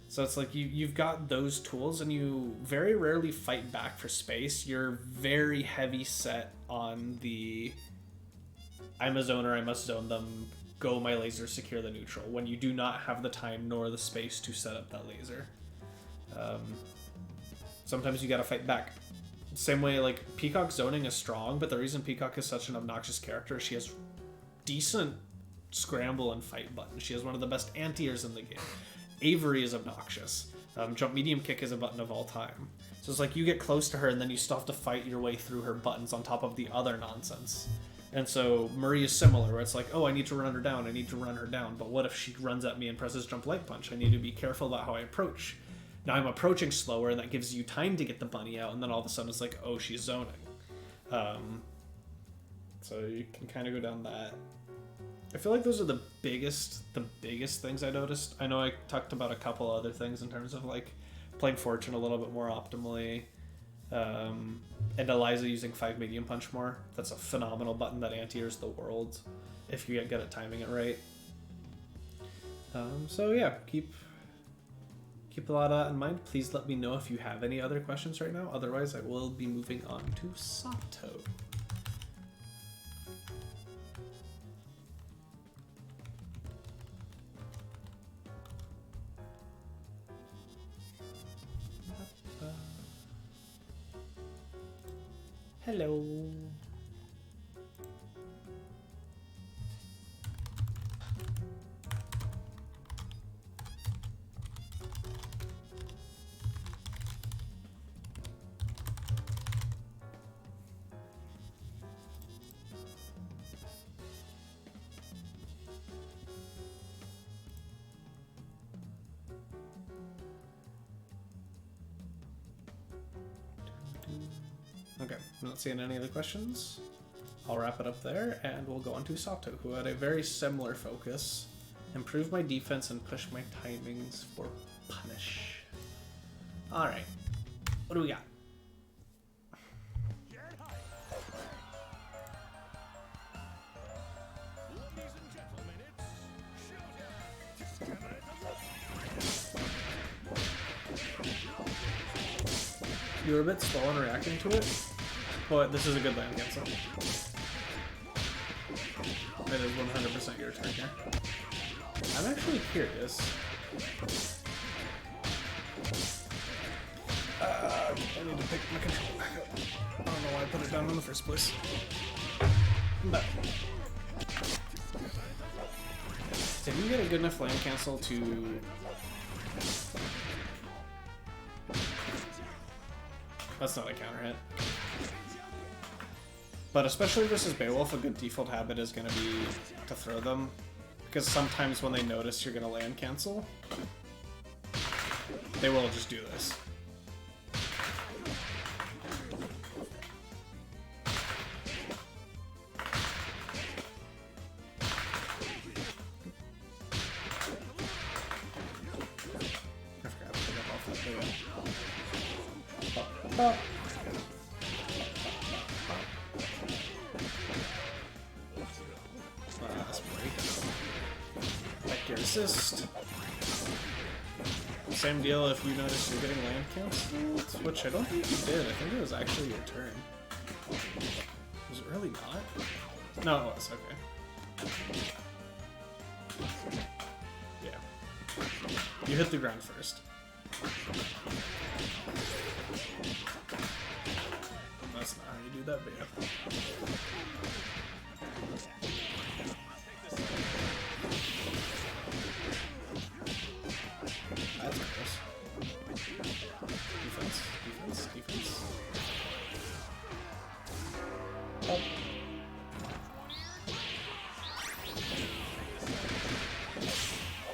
So it's like you've got those tools, and you very rarely fight back for space. You're very heavy set on the I'm a zoner, I must zone them, go my laser, secure the neutral, when you do not have the time nor the space to set up that laser. Sometimes you gotta fight back. Same way, like, Peacock zoning is strong, but the reason Peacock is such an obnoxious character is she has decent scramble and fight buttons. She has one of the best anti-airs in the game. Avery is obnoxious. Jump medium kick is a button of all time. So it's like you get close to her and then you still have to fight your way through her buttons on top of the other nonsense. And so Marie is similar, where it's like, oh, I need to run her down, I need to run her down. But what if she runs at me and presses jump light punch? I need to be careful about how I approach. Now I'm approaching slower, and that gives you time to get the bunny out, and then all of a sudden it's like, oh, she's zoning. So you can kind of go down that. I feel like those are the biggest things I noticed. I know I talked about a couple other things in terms of like playing Fortune a little bit more optimally, and Eliza using 5 medium punch more. That's a phenomenal button that anti-airs the world if you get good at timing it right. So yeah, keep a lot of that in mind. Please let me know if you have any other questions right now. Otherwise, I will be moving on to Sato. Hello. Okay, I'm not seeing any other questions. I'll wrap it up there, and we'll go on to Sato, who had a very similar focus. Improve my defense and push my timings for punish. Alright, what do we got? You were a bit slow in reacting to it, but this is a good land cancel. It is 100% your turn here. I'm actually curious. I need to pick my control back up. I don't know why I put it down in the first place. But did you get a good enough land cancel to... That's not a counter hit. But especially versus Beowulf, a good default habit is going to be to throw them. Because sometimes when they notice you're going to land cancel, they will just do this. I forgot to pick up off that video. Back your assist. Same deal if you notice you're getting land canceled, which I don't think you did. I think it was actually your turn. Was it really not? No, it was. Okay. Yeah. You hit the ground first. That's not how you do that, but yeah. That's gross. Defense, defense, defense. Oh.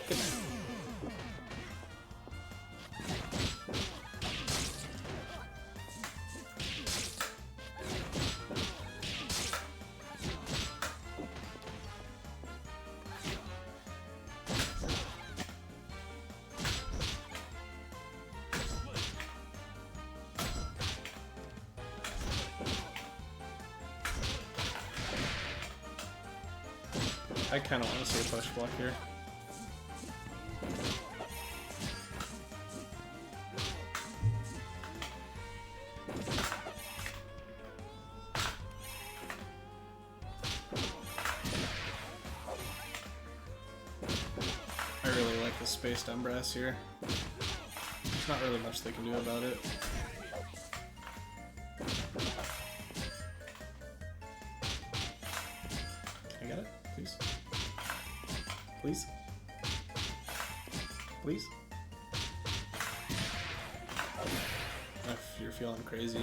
Good. I kind of want to see a push block here. spaced Embrace here. There's not really much they can do about it. Can I get it? Please? Please? Please? If you're feeling crazy.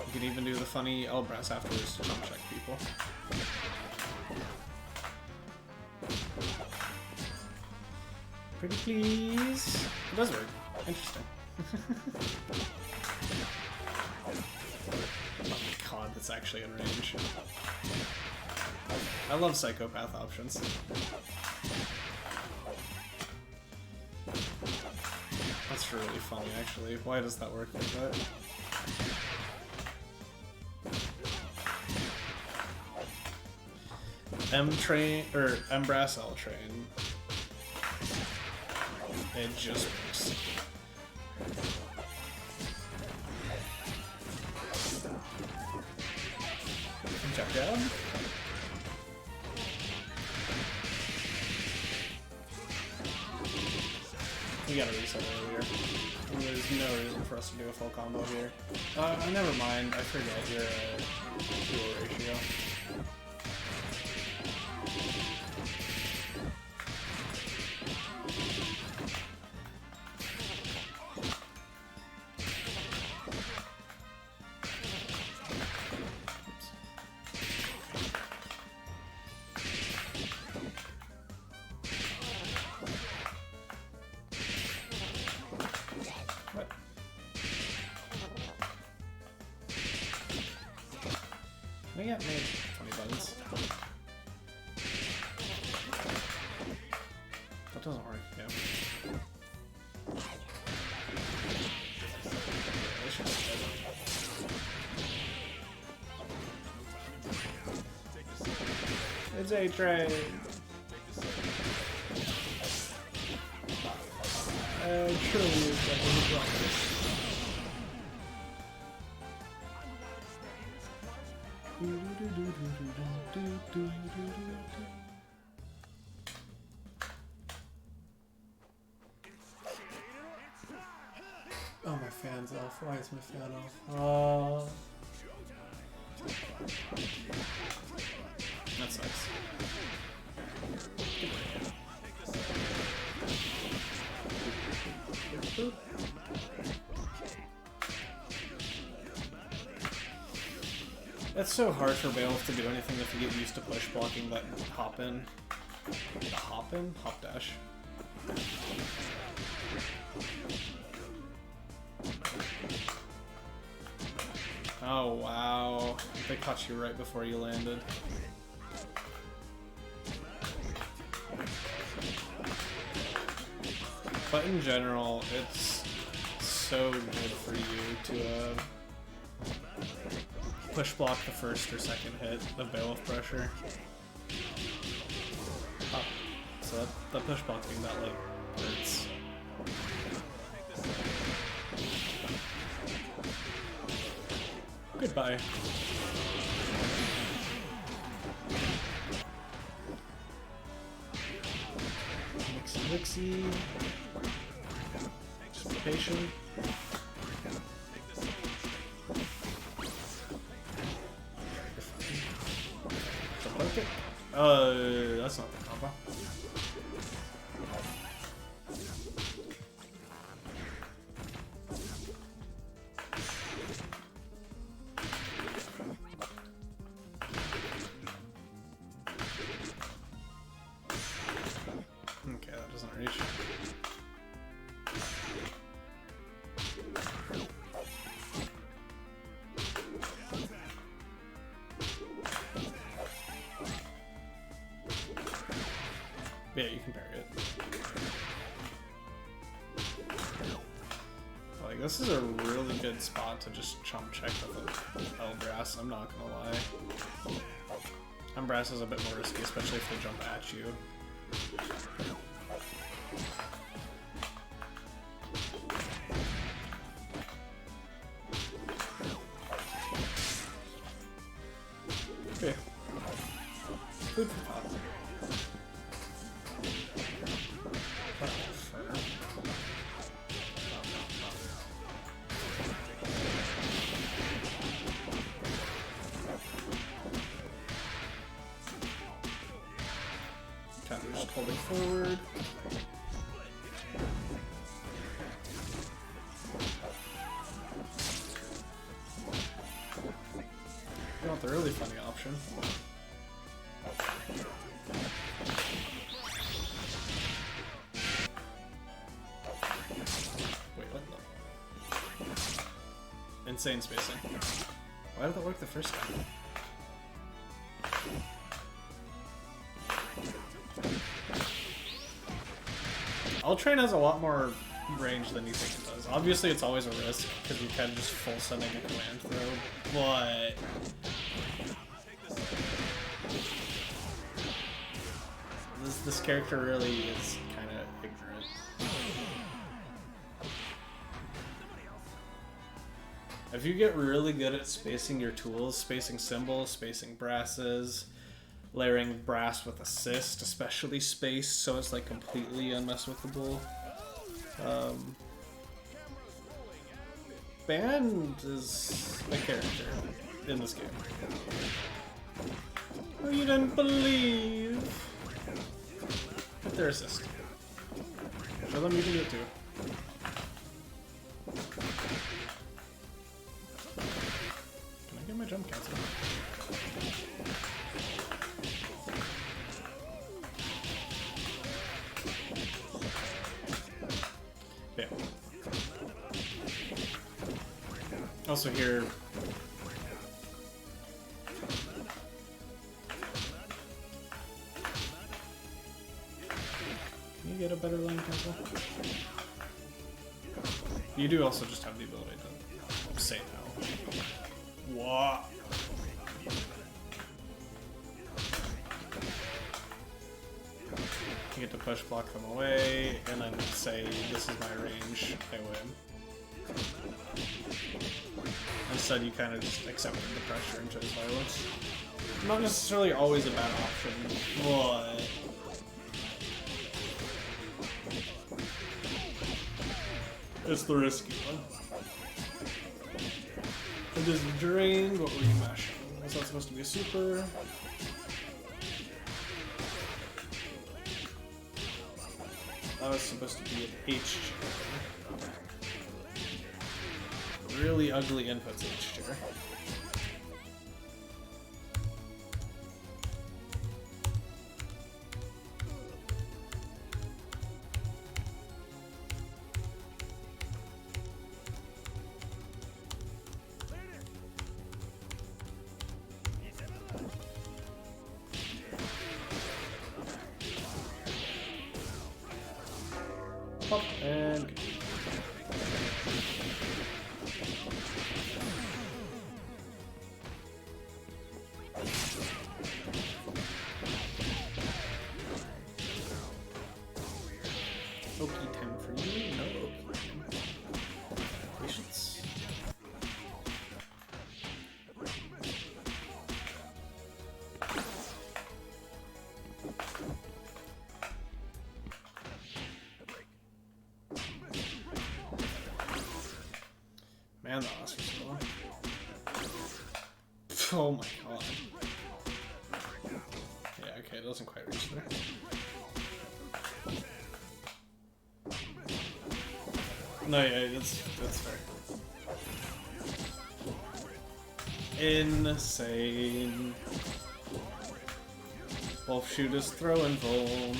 You can even do the funny L-Brass afterwards to jump check people. Pretty please. It does work. Interesting. Oh my god, that's actually in range. I love psychopath options. That's really funny, actually. Why does that work like that? M-Train, or M-Brass L-Train. It just works. Check down. We gotta reset earlier. There's no reason for us to do a full combo here. Never mind. I forget your fuel ratio. I got made 20 buttons. That doesn't work, yeah. It's a train. Truly is like a rocket. Oh, my fan's off. Why is my fan off? Oh. That sucks. It's so hard for Beowulf to do anything if you get used to push blocking that hop in. Hop in? Hop dash. Oh wow. They caught you right before you landed. But in general, it's so good for you to push block the first or second hit of Beowulf pressure. Oh, so that push block being that late hurts. Goodbye. Mixy mixy. Just be patient. That's not the combo. Okay, that doesn't reach. Yeah, you can parry it. Like, this is a really good spot to just chump check with L-Brass, I'm not gonna lie. M-Brass is a bit more risky, especially if they jump at you. Okay. Food for thought. Kind of just holding forward. You want the really funny option. Wait, what the? Insane spacing. Why did that work the first time? Ultrain has a lot more range than you think it does. Obviously, it's always a risk because you can just full sending a command throw, but this character really is kind of ignorant. If you get really good at spacing your tools, spacing symbols, spacing brasses, layering brass with assist, especially spaced so it's like completely unmesswithable. Band is a character in this game. Oh, you didn't believe? Hit their assist. Show them you can do it too. Can I get my jump cancel? Yeah. Also here, can you get a better lane cancel? You do also just have the ability to say no. What? You get to push block them away, and then say, this is my range, I win. Instead, you kind of just accepted the pressure and chose violence. Not necessarily always a bad option, but it's the risky one. It is drained. What were you mashing? Was that supposed to be a super? That was supposed to be an H chair. Really ugly inputs H chair. Pop and Oki time for you. No Oki time. Patience. Man, the Oscar's cool. Oh my god. Yeah, okay, it doesn't quite reach there. No, yeah, that's fair. Insane. Wolf shoot is throwing Voln.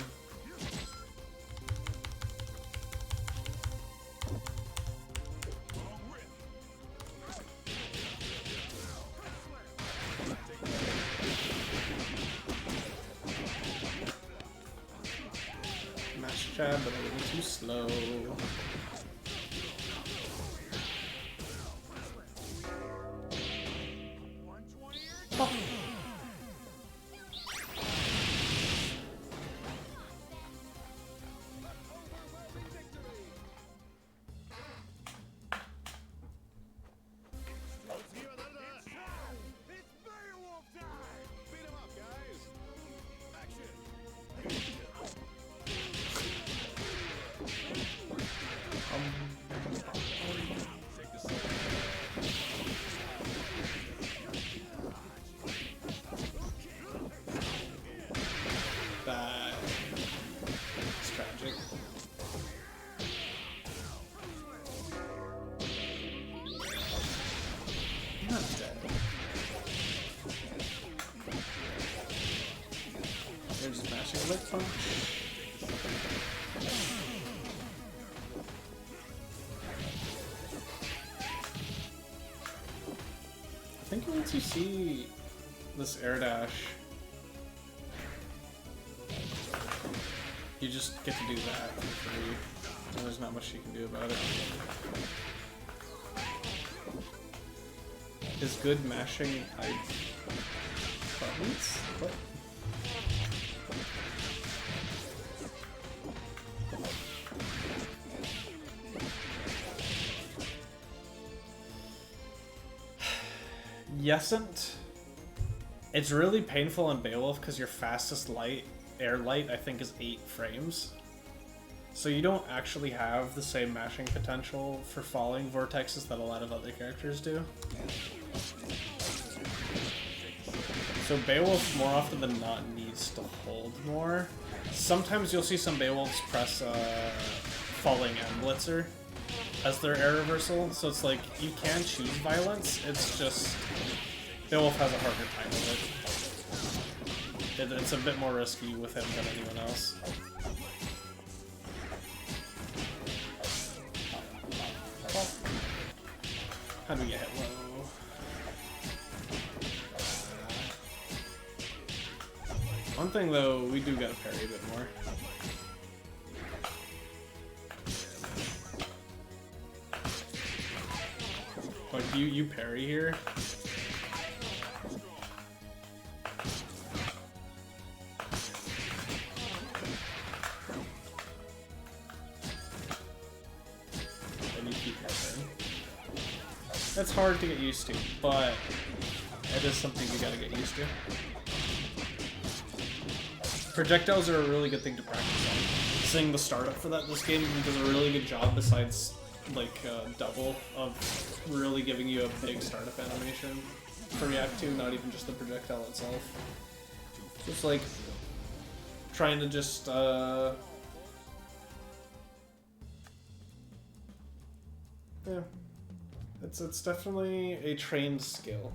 Mash jab, but a little too slow. Oh. Bullet punch. I think once you see this air dash, you just get to do that for free, and there's not much you can do about it. Is good mashing hide buttons? What? Yesn't. It's really painful in Beowulf because your fastest air light, I think, is 8 frames. So you don't actually have the same mashing potential for falling vortexes that a lot of other characters do. So Beowulf, more often than not, needs to hold more. Sometimes you'll see some Beowulfs press Falling and Blitzer as their air reversal, so it's like, you can choose violence, it's just Beowulf has a harder time with it. It's a bit more risky with him than anyone else. How do we get hit low? One thing though, we do gotta parry a bit more. Like you parry here. And you keep parrying. That's hard to get used to, but it is something you gotta get used to. Projectiles are a really good thing to practice on. Seeing the startup for this game does a really good job, besides like double, of really giving you a big startup animation to react to, not even just the projectile itself. Just like trying to just yeah. It's definitely a trained skill.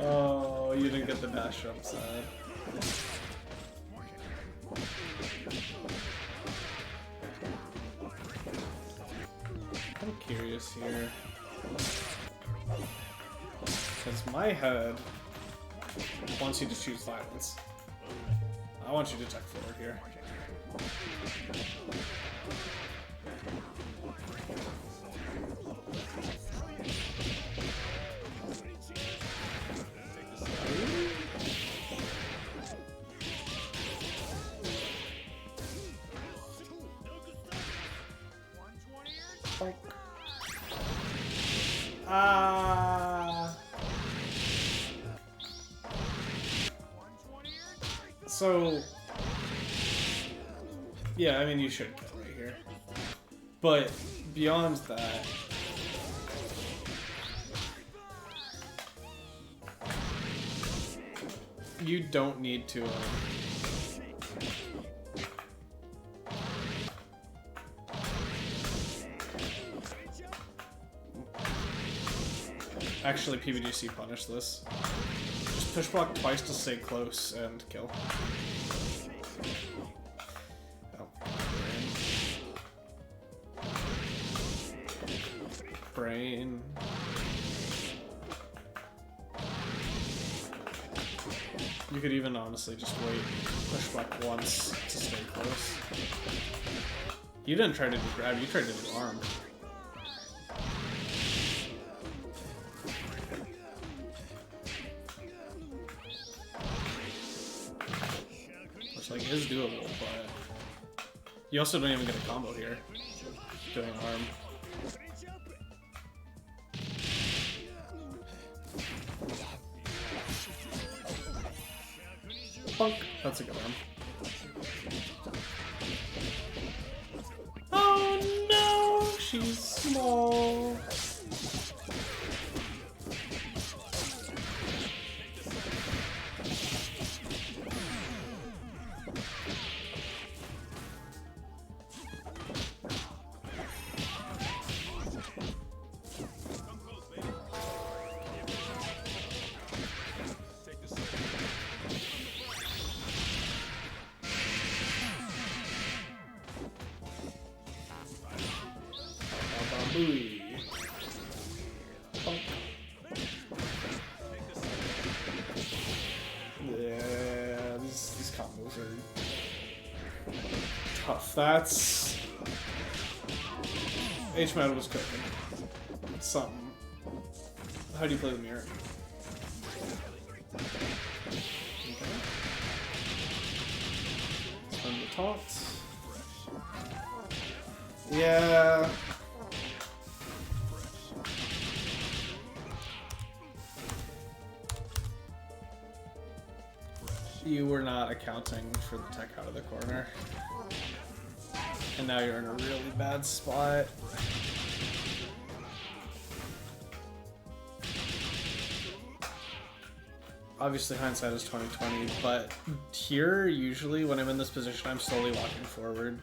Oh, you didn't get the dash up side. I'm curious here. Because my head wants you to choose violence. I want you to tech forward here. So, yeah, I mean, you should kill right here. But beyond that, you don't need to actually PBGC punish this. Just push block twice to stay close and kill. Oh. Brain. You could even honestly just wait, push block once to stay close. You didn't try to do grab, you tried to do arm. Which like is doable, but you also don't even get a combo here doing arm. Punk. That's a good arm. Oh no, she's small. Ooh. Oh. Yeah, these combos are tough. That's... H-Mad was cooking. Something. How do you play the mirror? Okay. Spend the taunt. Yeah. You were not accounting for the tech out of the corner. And now you're in a really bad spot. Obviously hindsight is 20/20, but here, usually, when I'm in this position, I'm slowly walking forward.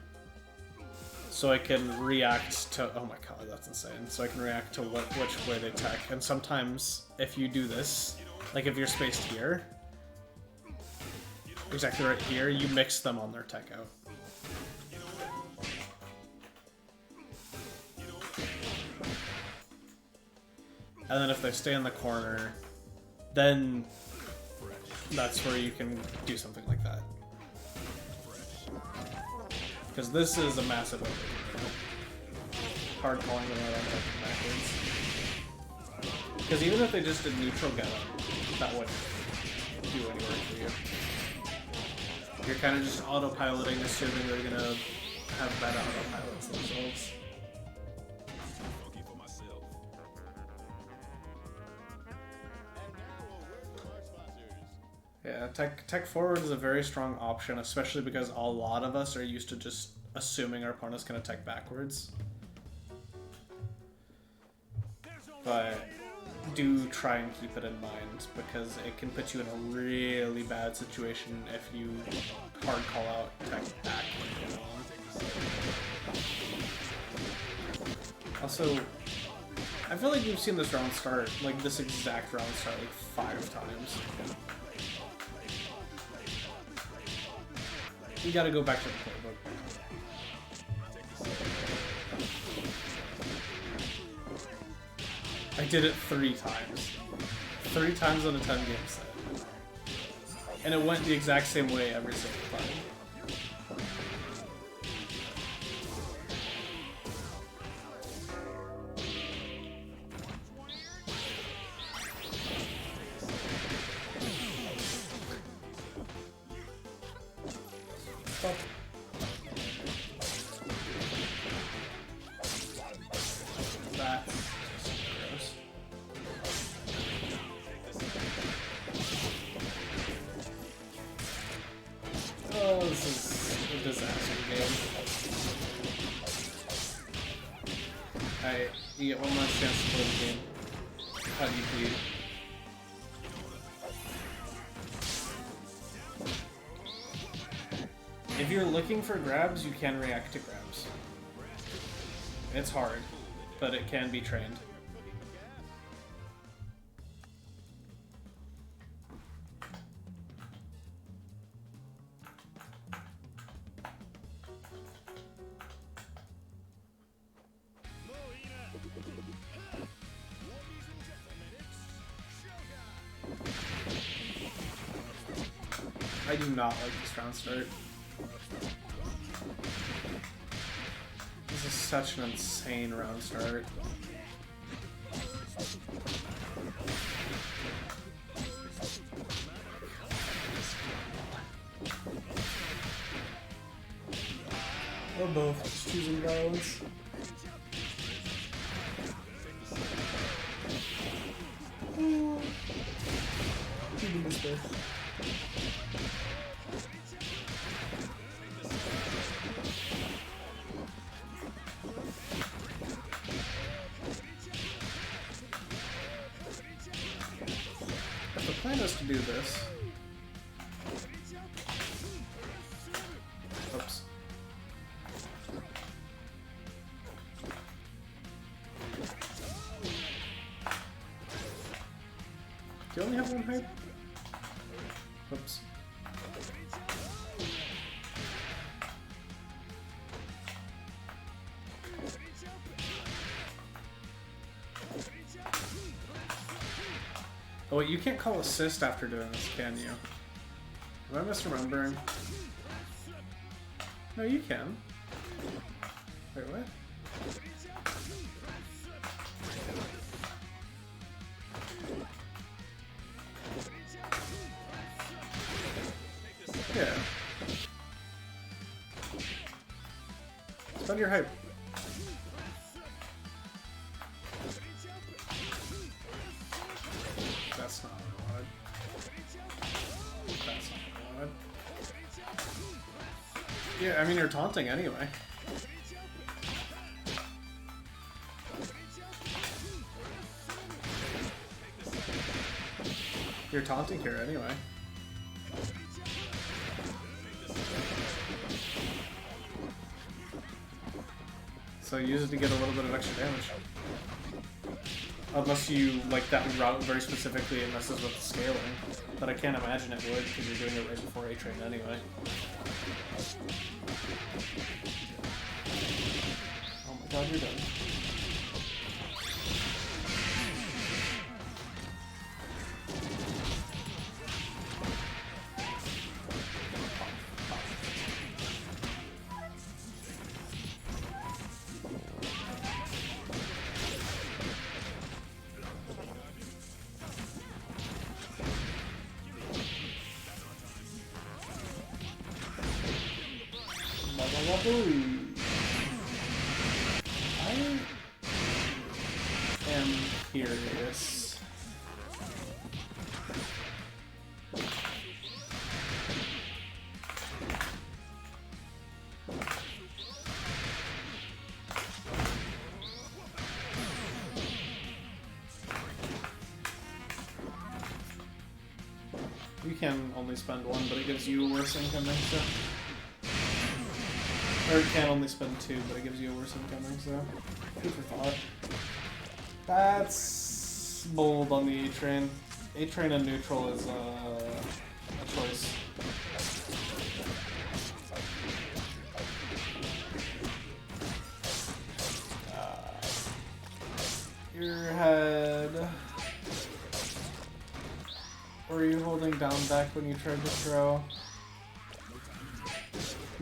So I can react to... Oh my god, that's insane. So I can react to which way they tech. And sometimes, if you do this, like if you're spaced here, exactly right here, you mix them on their tech out. And then if they stay in the corner, then that's where you can do something like that. Because this is a massive overview. Hard calling them out on backwards. Because even if they just did neutral get up, that wouldn't do any work for you. You're kind of just autopiloting, assuming they're gonna have better autopilots themselves. Yeah, tech forward is a very strong option, especially because a lot of us are used to just assuming our opponent's gonna tech backwards. But do try and keep it in mind, because it can put you in a really bad situation if you hard call out tech back when you get on. Also, I feel like we've seen this round start, like this exact round start, like 5 times. You gotta go back to the playbook. I did it 3 times. 3 times on a 10-game set. And it went the exact same way every single time. Stop. That. Gross. Oh, this is a disaster game. Alright, you get one last chance to play the game. How do you bleed? If you're looking for grabs, you can react to grabs. It's hard, but it can be trained. I do not like this round start. This is such an insane round start. Or both, just choosing violence. Keeping this bit. If the plan is to do this. Oops. Do you only have one hype? Oops. Well, you can't call assist after doing this, can you? Am I misremembering? No, you can. Wait, what? Yeah. Spend your hype. That's not what I wanted. That's not what I wanted. Yeah, I mean, you're taunting anyway. You're taunting here anyway. So use it to get a little bit of extra damage. Unless you like that route very specifically and messes with the scaling. But I can't imagine it would because you're doing it right before A-Train anyway. Oh my god, you're done. I am curious. You can only spend one, but it gives you a worse incoming, so... Or you can only spend two, but it gives you a worse incoming, so... Food for thought. That's... bold on the A-Train. A-Train and neutral is a choice. Your head... Were you holding down back when you tried to throw?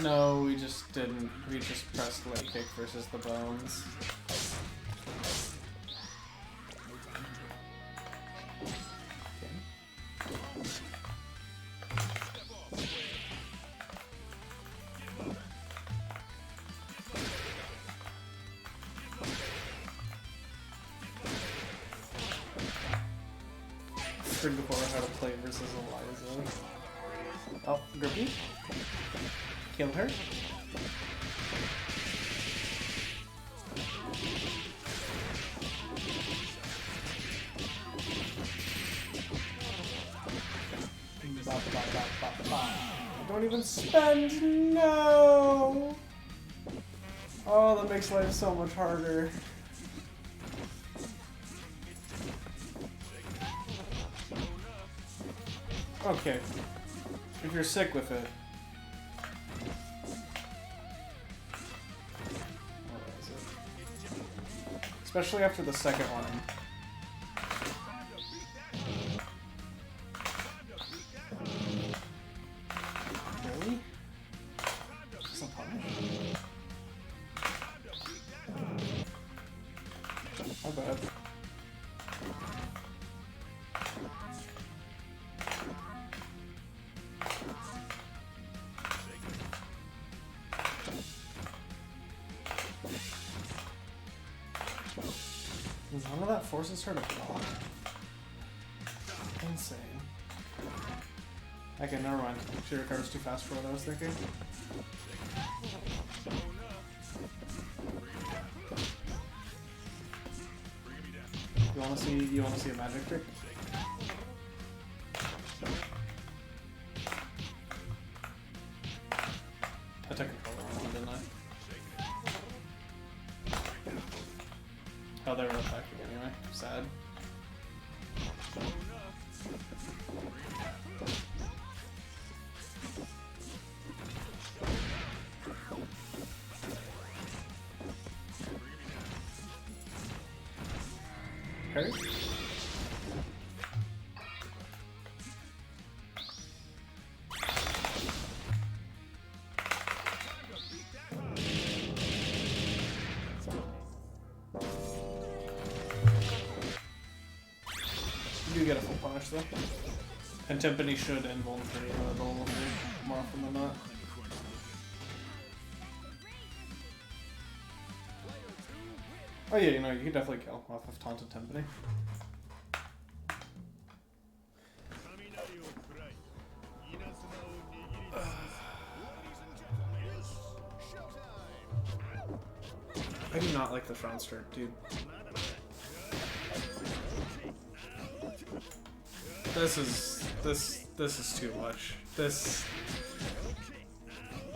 No, we just didn't. We just pressed leg kick versus the bones. Before how to play versus Eliza. Oh, Grippy. Kill her. Don't even spend. No. Oh, that makes life so much harder. Okay, if you're sick with it. What is it? Especially after the second one. Really? That's not punish? How bad? None of that forces her to block. Insane. Okay, never mind. She recovers too fast for what I was thinking. You wanna see a magic trick? I took control of one, didn't I? Oh, they were attacking anyway. Sad. Okay. get a full punish though. And Timpani should invuln for the level 3 more often than not. Oh yeah, you know, you can definitely kill off of Taunted Timpani. I do not like the front start, dude. This is too much. This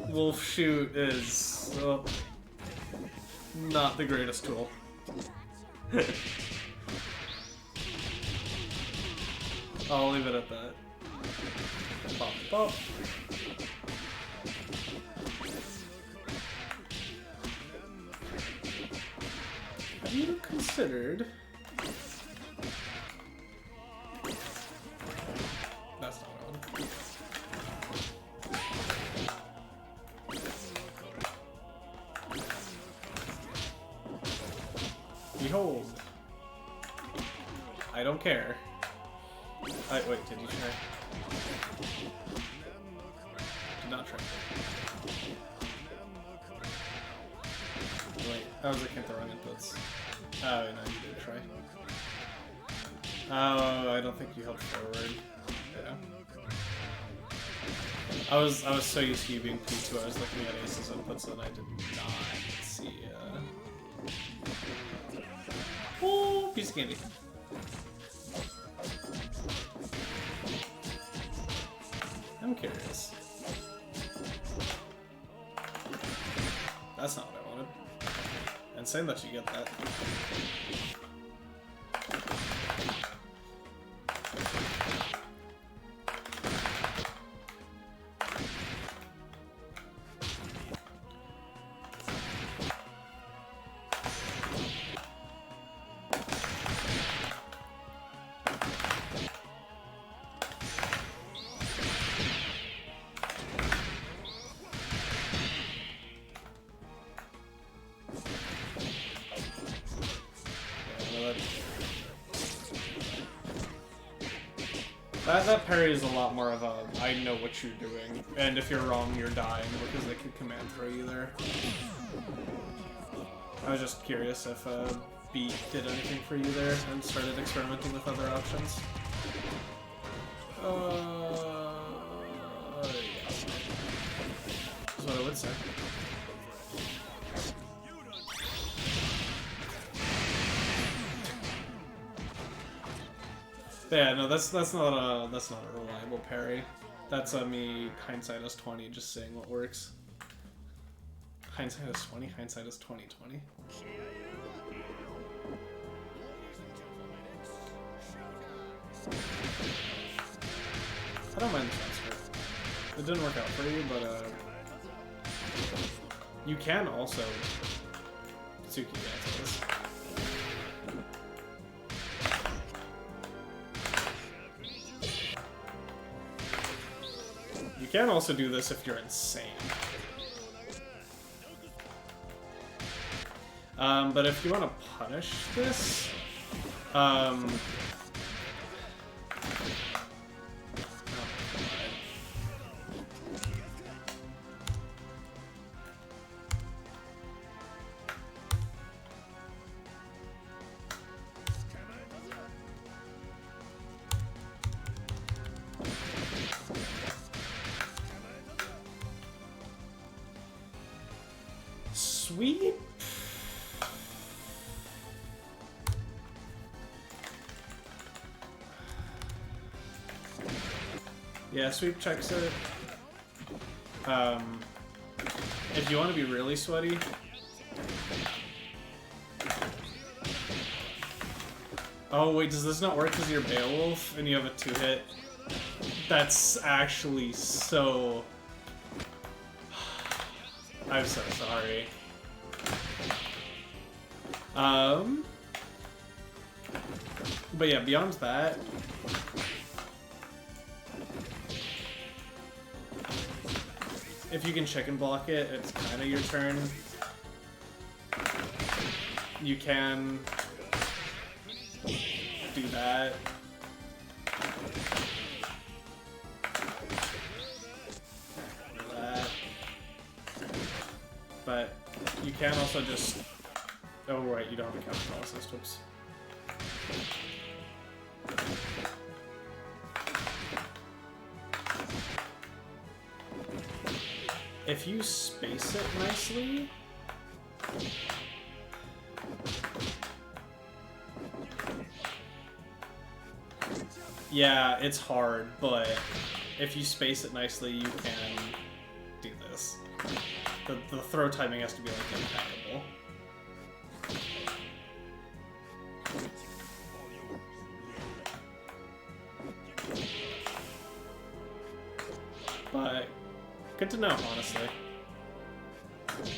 Wolf Shoot is not the greatest tool. I'll leave it at that. Pop, pop. Have you considered? That's not on. Behold. I don't care. Wait, did you try? Did not try. Wait, I was looking at the wrong inputs. Oh, no, you did try. Oh, I don't think you held forward. Yeah. I was so used to you being P2, I was looking at Ace's inputs and I did not see, Oh, piece of candy. I'm curious. That's not what I wanted. And saying that you get that. That parry is a lot more of a, I know what you're doing, and if you're wrong, you're dying, because they can command throw you there. I was just curious if Beat did anything for you there, and started experimenting with other options. Yeah. That's what I would say. Yeah, no, that's not a reliable parry. That's me hindsight is 20, just saying what works. Hindsight is 20. Hindsight is 20/20. I don't mind the transfer. It didn't work out for you, but you can also Tsuki dance this. You can also do this if you're insane. But if you want to punish this, sweep? Yeah, sweep checks it. If you want to be really sweaty, oh wait, does this not work because you're Beowulf and you have a 2-hit? That's actually so... I'm so sorry. But yeah, beyond that, if you can chicken block it, it's kind of your turn. You can do that. can also just... Oh, right, you don't have a counter analysis. Whoops. If you space it nicely... Yeah, it's hard, but if you space it nicely, you can do this. The throw timing has to be, like, impeccable. But, good to know, honestly.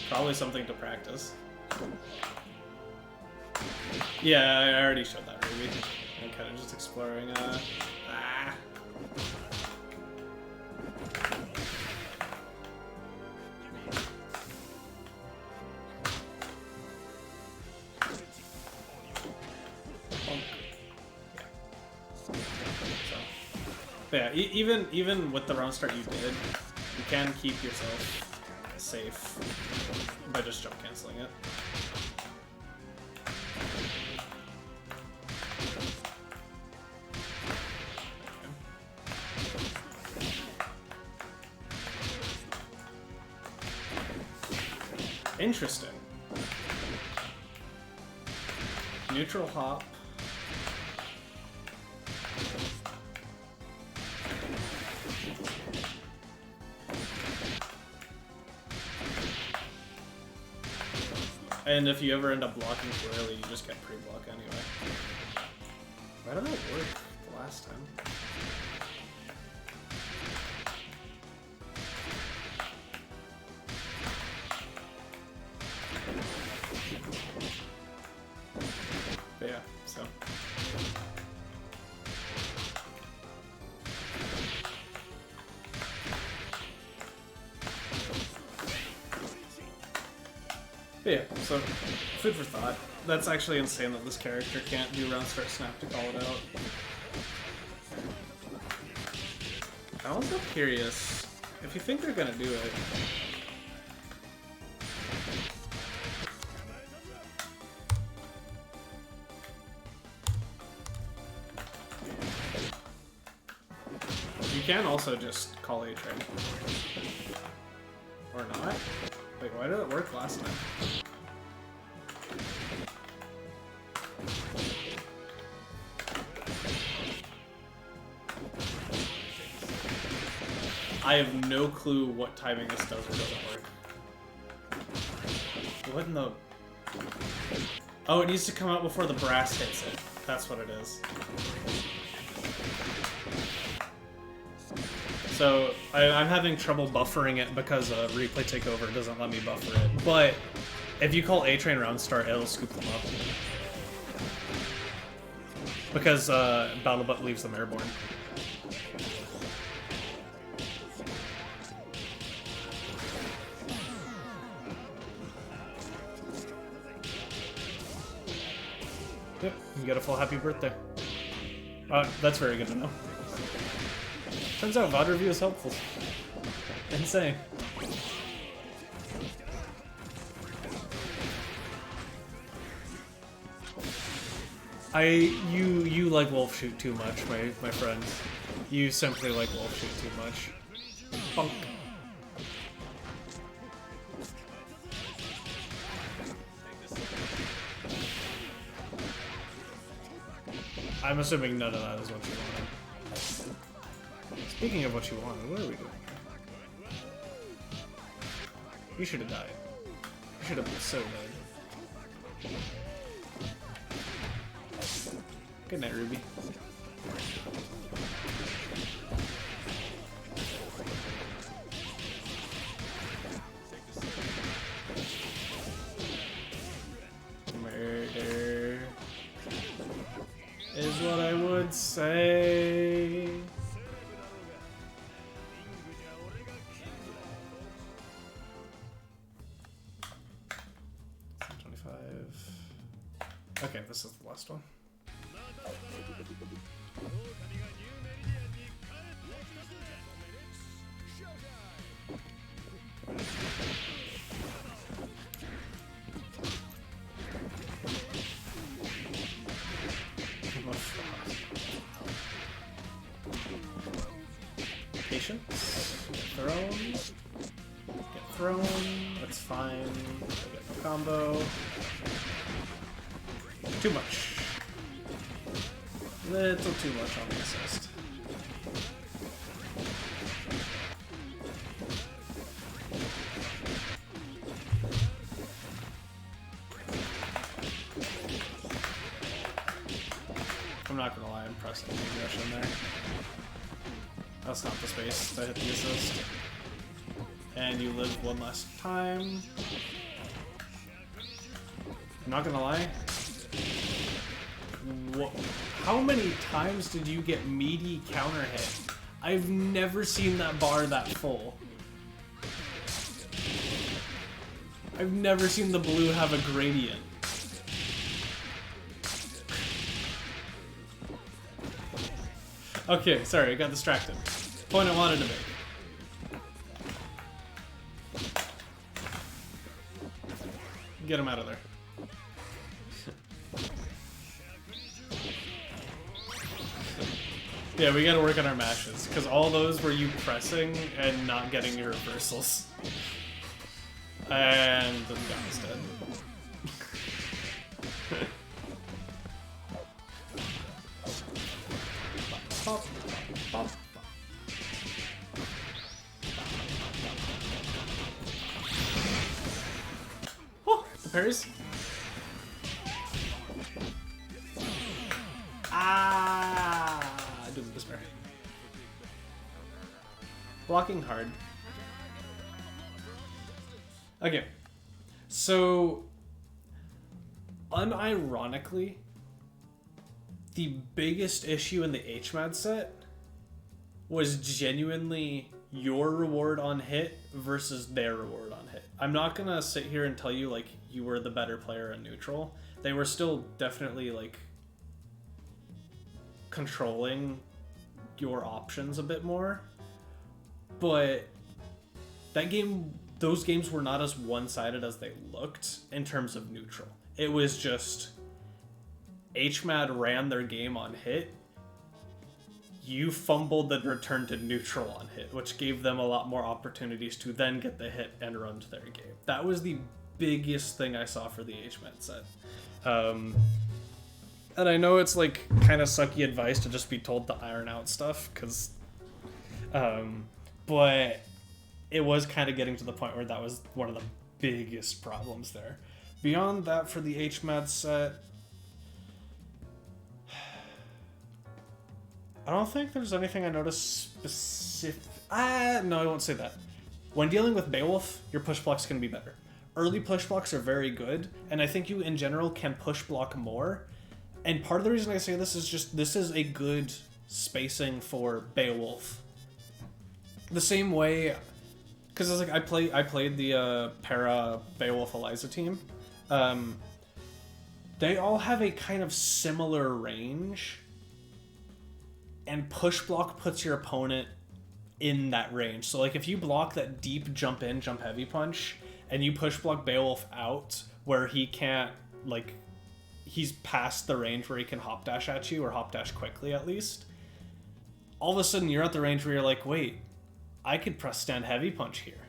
Probably something to practice. Yeah, I already showed that, Ruby. I'm kind of just exploring, But yeah, even with the round start you did, you can keep yourself safe by just jump canceling it. Interesting. Neutral hop. And if you ever end up blocking too early, you just get pre-block anyway. Why did that work the last time? But yeah, so. But yeah, so food for thought. That's actually insane that this character can't do round start snap to call it out. I'm also curious if you think they're gonna do it. You can also just call A-Train. Or not. Wait, why did it work last time? I have no clue what timing this does or doesn't work. What in the... Oh, it needs to come out before the brass hits it. That's what it is. So, I'm having trouble buffering it because Replay Takeover doesn't let me buffer it. But, if you call A-Train round start, it'll scoop them up. Because BattleBot leaves them airborne. Yep, you get a full happy birthday. That's very good to know. Turns out VoD review is helpful. Insane. You like Wolf Shoot too much, my friend. You simply like Wolf Shoot too much. Bonk. I'm assuming none of that is what you wanted. Speaking of what you wanted, what are we doing here? You should have died. You should have been so dead. Good night, Ruby. Murder is what I would say. Okay, this is the last one. thrown. That's fine. I get no combo. Too much. Little too much on the assist. I'm not gonna lie, I'm pressing the aggression there. That's not the space to hit the assist. And you live one last time. I'm not gonna lie. How many times did you get meaty counter hit? I've never seen that bar that full. I've never seen the blue have a gradient. Okay, sorry, I got distracted. Point I wanted to make. Get him out of there. Yeah, we gotta work on our mashes, because all those were you pressing and not getting your reversals. And the guy's dead. Pop, pop, pop. Oh, the parries. Doom despair. Blocking hard. Okay, so unironically, the biggest issue in the HMAD set was genuinely your reward on hit versus their reward on hit. I'm not gonna sit here and tell you like you were the better player in neutral. They were still definitely like controlling your options a bit more, but that game, those games were not as one-sided as they looked in terms of neutral. It was just HMAD ran their game on hit, you fumbled and returned to neutral on hit, which gave them a lot more opportunities to then get the hit and run to their game. That was the biggest thing I saw for the HMAD set. And I know it's like kind of sucky advice to just be told to iron out stuff, because, but it was kind of getting to the point where that was one of the biggest problems there. Beyond that, for the HMAD set, I don't think there's anything I noticed specific. No, I won't say that. When dealing with Beowulf, your push blocks can be better. Early push blocks are very good, and I think you in general can push block more. And part of the reason I say this is just, this is a good spacing for Beowulf. The same way, because it's like I played the Para Beowulf Eliza team. They all have a kind of similar range, and push block puts your opponent in that range. So like if you block that deep jump in, jump heavy punch, and you push block Beowulf out where he can't, like, he's past the range where he can hop dash at you, or hop dash quickly at least, all of a sudden you're at the range where you're like, wait, I could press stand heavy punch here.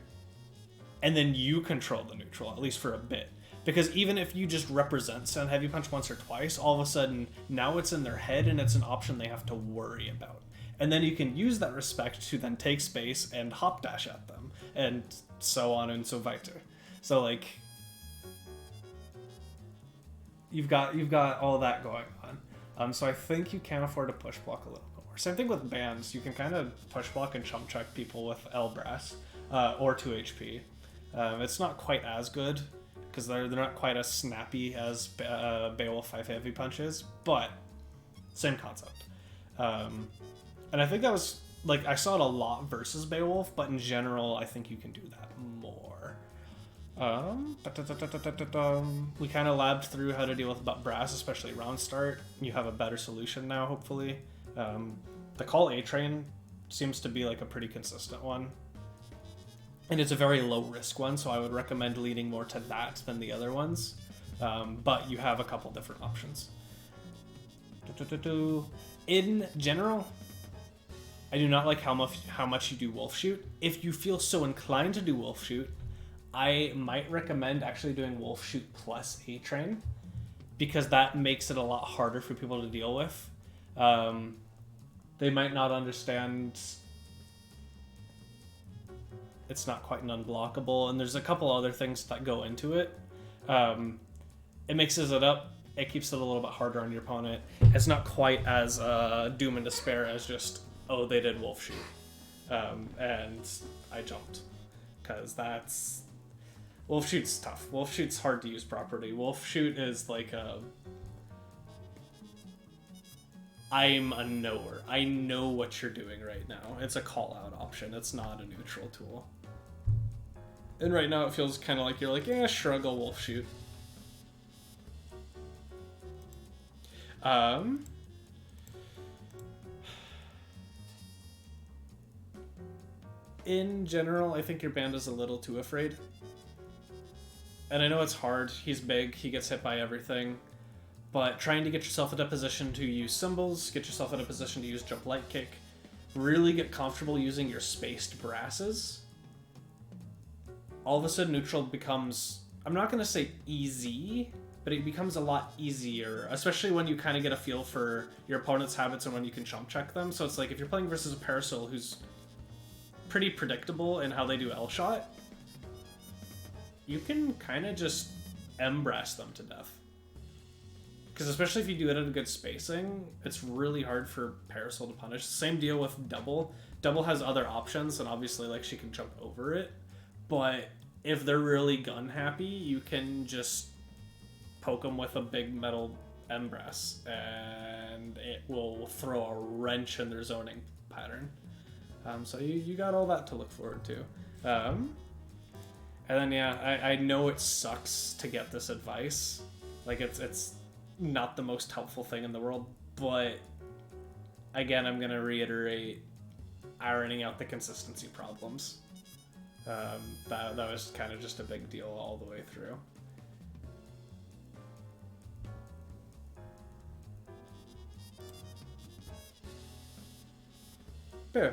And then you control the neutral, at least for a bit. Because even if you just represent stand heavy punch once or twice, all of a sudden now it's in their head and it's an option they have to worry about. And then you can use that respect to then take space and hop dash at them, and so on and so weiter. So like, you've got all that going on. So I think you can afford to push block a little bit more. Same thing with bands. You can kind of push block and chump check people with L brass or 2 HP. It's not quite as good because they're not quite as snappy as Beowulf 5 heavy punches, but same concept. And I think that was, like, I saw it a lot versus Beowulf, but in general, I think you can do that more. We kind of labbed through how to deal with brass, especially round start. You have a better solution now, hopefully. The call A-Train seems to be like a pretty consistent one. And it's a very low risk one, so I would recommend leaning more to that than the other ones. But you have a couple different options. In general, I do not like how much you do Wolf Shoot. If you feel so inclined to do Wolf Shoot, I might recommend actually doing Wolf Shoot plus A-Train, because that makes it a lot harder for people to deal with. They might not understand it's not quite non-blockable, and there's a couple other things that go into it. It mixes it up. It keeps it a little bit harder on your opponent. It's not quite as doom and despair as just, oh, they did Wolf Shoot. And I jumped. Because that's... Wolf Shoot's tough. Wolf Shoot's hard to use properly. Wolf Shoot is like a... I'm a knower. I know what you're doing right now. It's a call-out option. It's not a neutral tool. And right now it feels kind of like you're like, yeah, shrug, I'll Wolf Shoot. In general, I think your band is a little too afraid. And I know it's hard. He's big. He gets hit by everything. But trying to get yourself in a position to use symbols, get yourself in a position to use jump light kick, really get comfortable using your spaced brasses. All of a sudden, neutral becomes, I'm not going to say easy, but it becomes a lot easier, especially when you kind of get a feel for your opponent's habits and when you can jump check them. So it's like if you're playing versus a Parasol who's pretty predictable in how they do L-shot, you can kind of just M-brass them to death. Because especially if you do it at a good spacing, it's really hard for Parasol to punish. Same deal with Double. Double has other options, and obviously like she can jump over it. But if they're really gun happy, you can just poke them with a big metal M-brass, and it will throw a wrench in their zoning pattern. So you got all that to look forward to. And then yeah, I know it sucks to get this advice. Like it's not the most helpful thing in the world, but again, I'm gonna reiterate ironing out the consistency problems. That was kind of just a big deal all the way through. Yeah,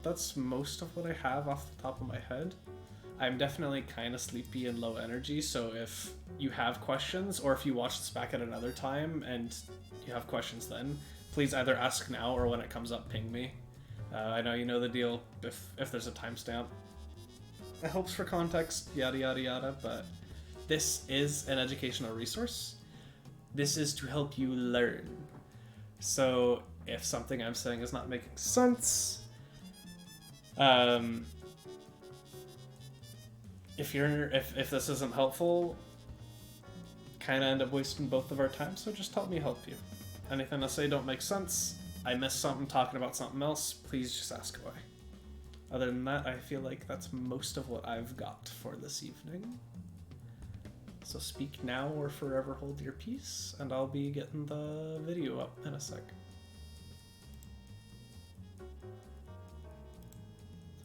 that's most of what I have off the top of my head. I'm definitely kind of sleepy and low energy, so if you have questions, or if you watch this back at another time and you have questions then, please either ask now or when it comes up, ping me. I know you know the deal if there's a timestamp. It helps for context, yada yada yada, but this is an educational resource. This is to help you learn. So if something I'm saying is not making sense, if this isn't helpful, kind of end up wasting both of our time, so just help me help you. Anything I say don't make sense, I missed something talking about something else, please just ask away. Other than that, I feel like that's most of what I've got for this evening. So speak now or forever hold your peace, and I'll be getting the video up in a sec.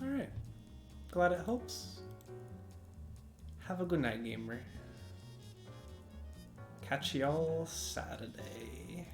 Alright, glad it helps. Have a good night, gamer. Catch y'all Saturday.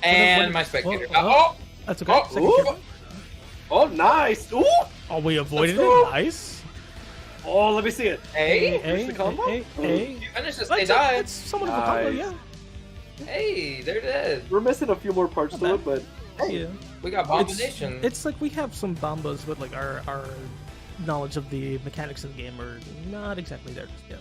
And my spectator. That's okay. Oh, nice! Ooh! Oh, we avoided it. Nice. Oh, let me see it. Hey, the combo? you finished this. They died. It's somewhat of a combo, yeah. Hey, they're dead. We're missing a few more parts to it, but Yeah. We got Bombination. It's like we have some bombas, but like our knowledge of the mechanics of the game are not exactly there just yet.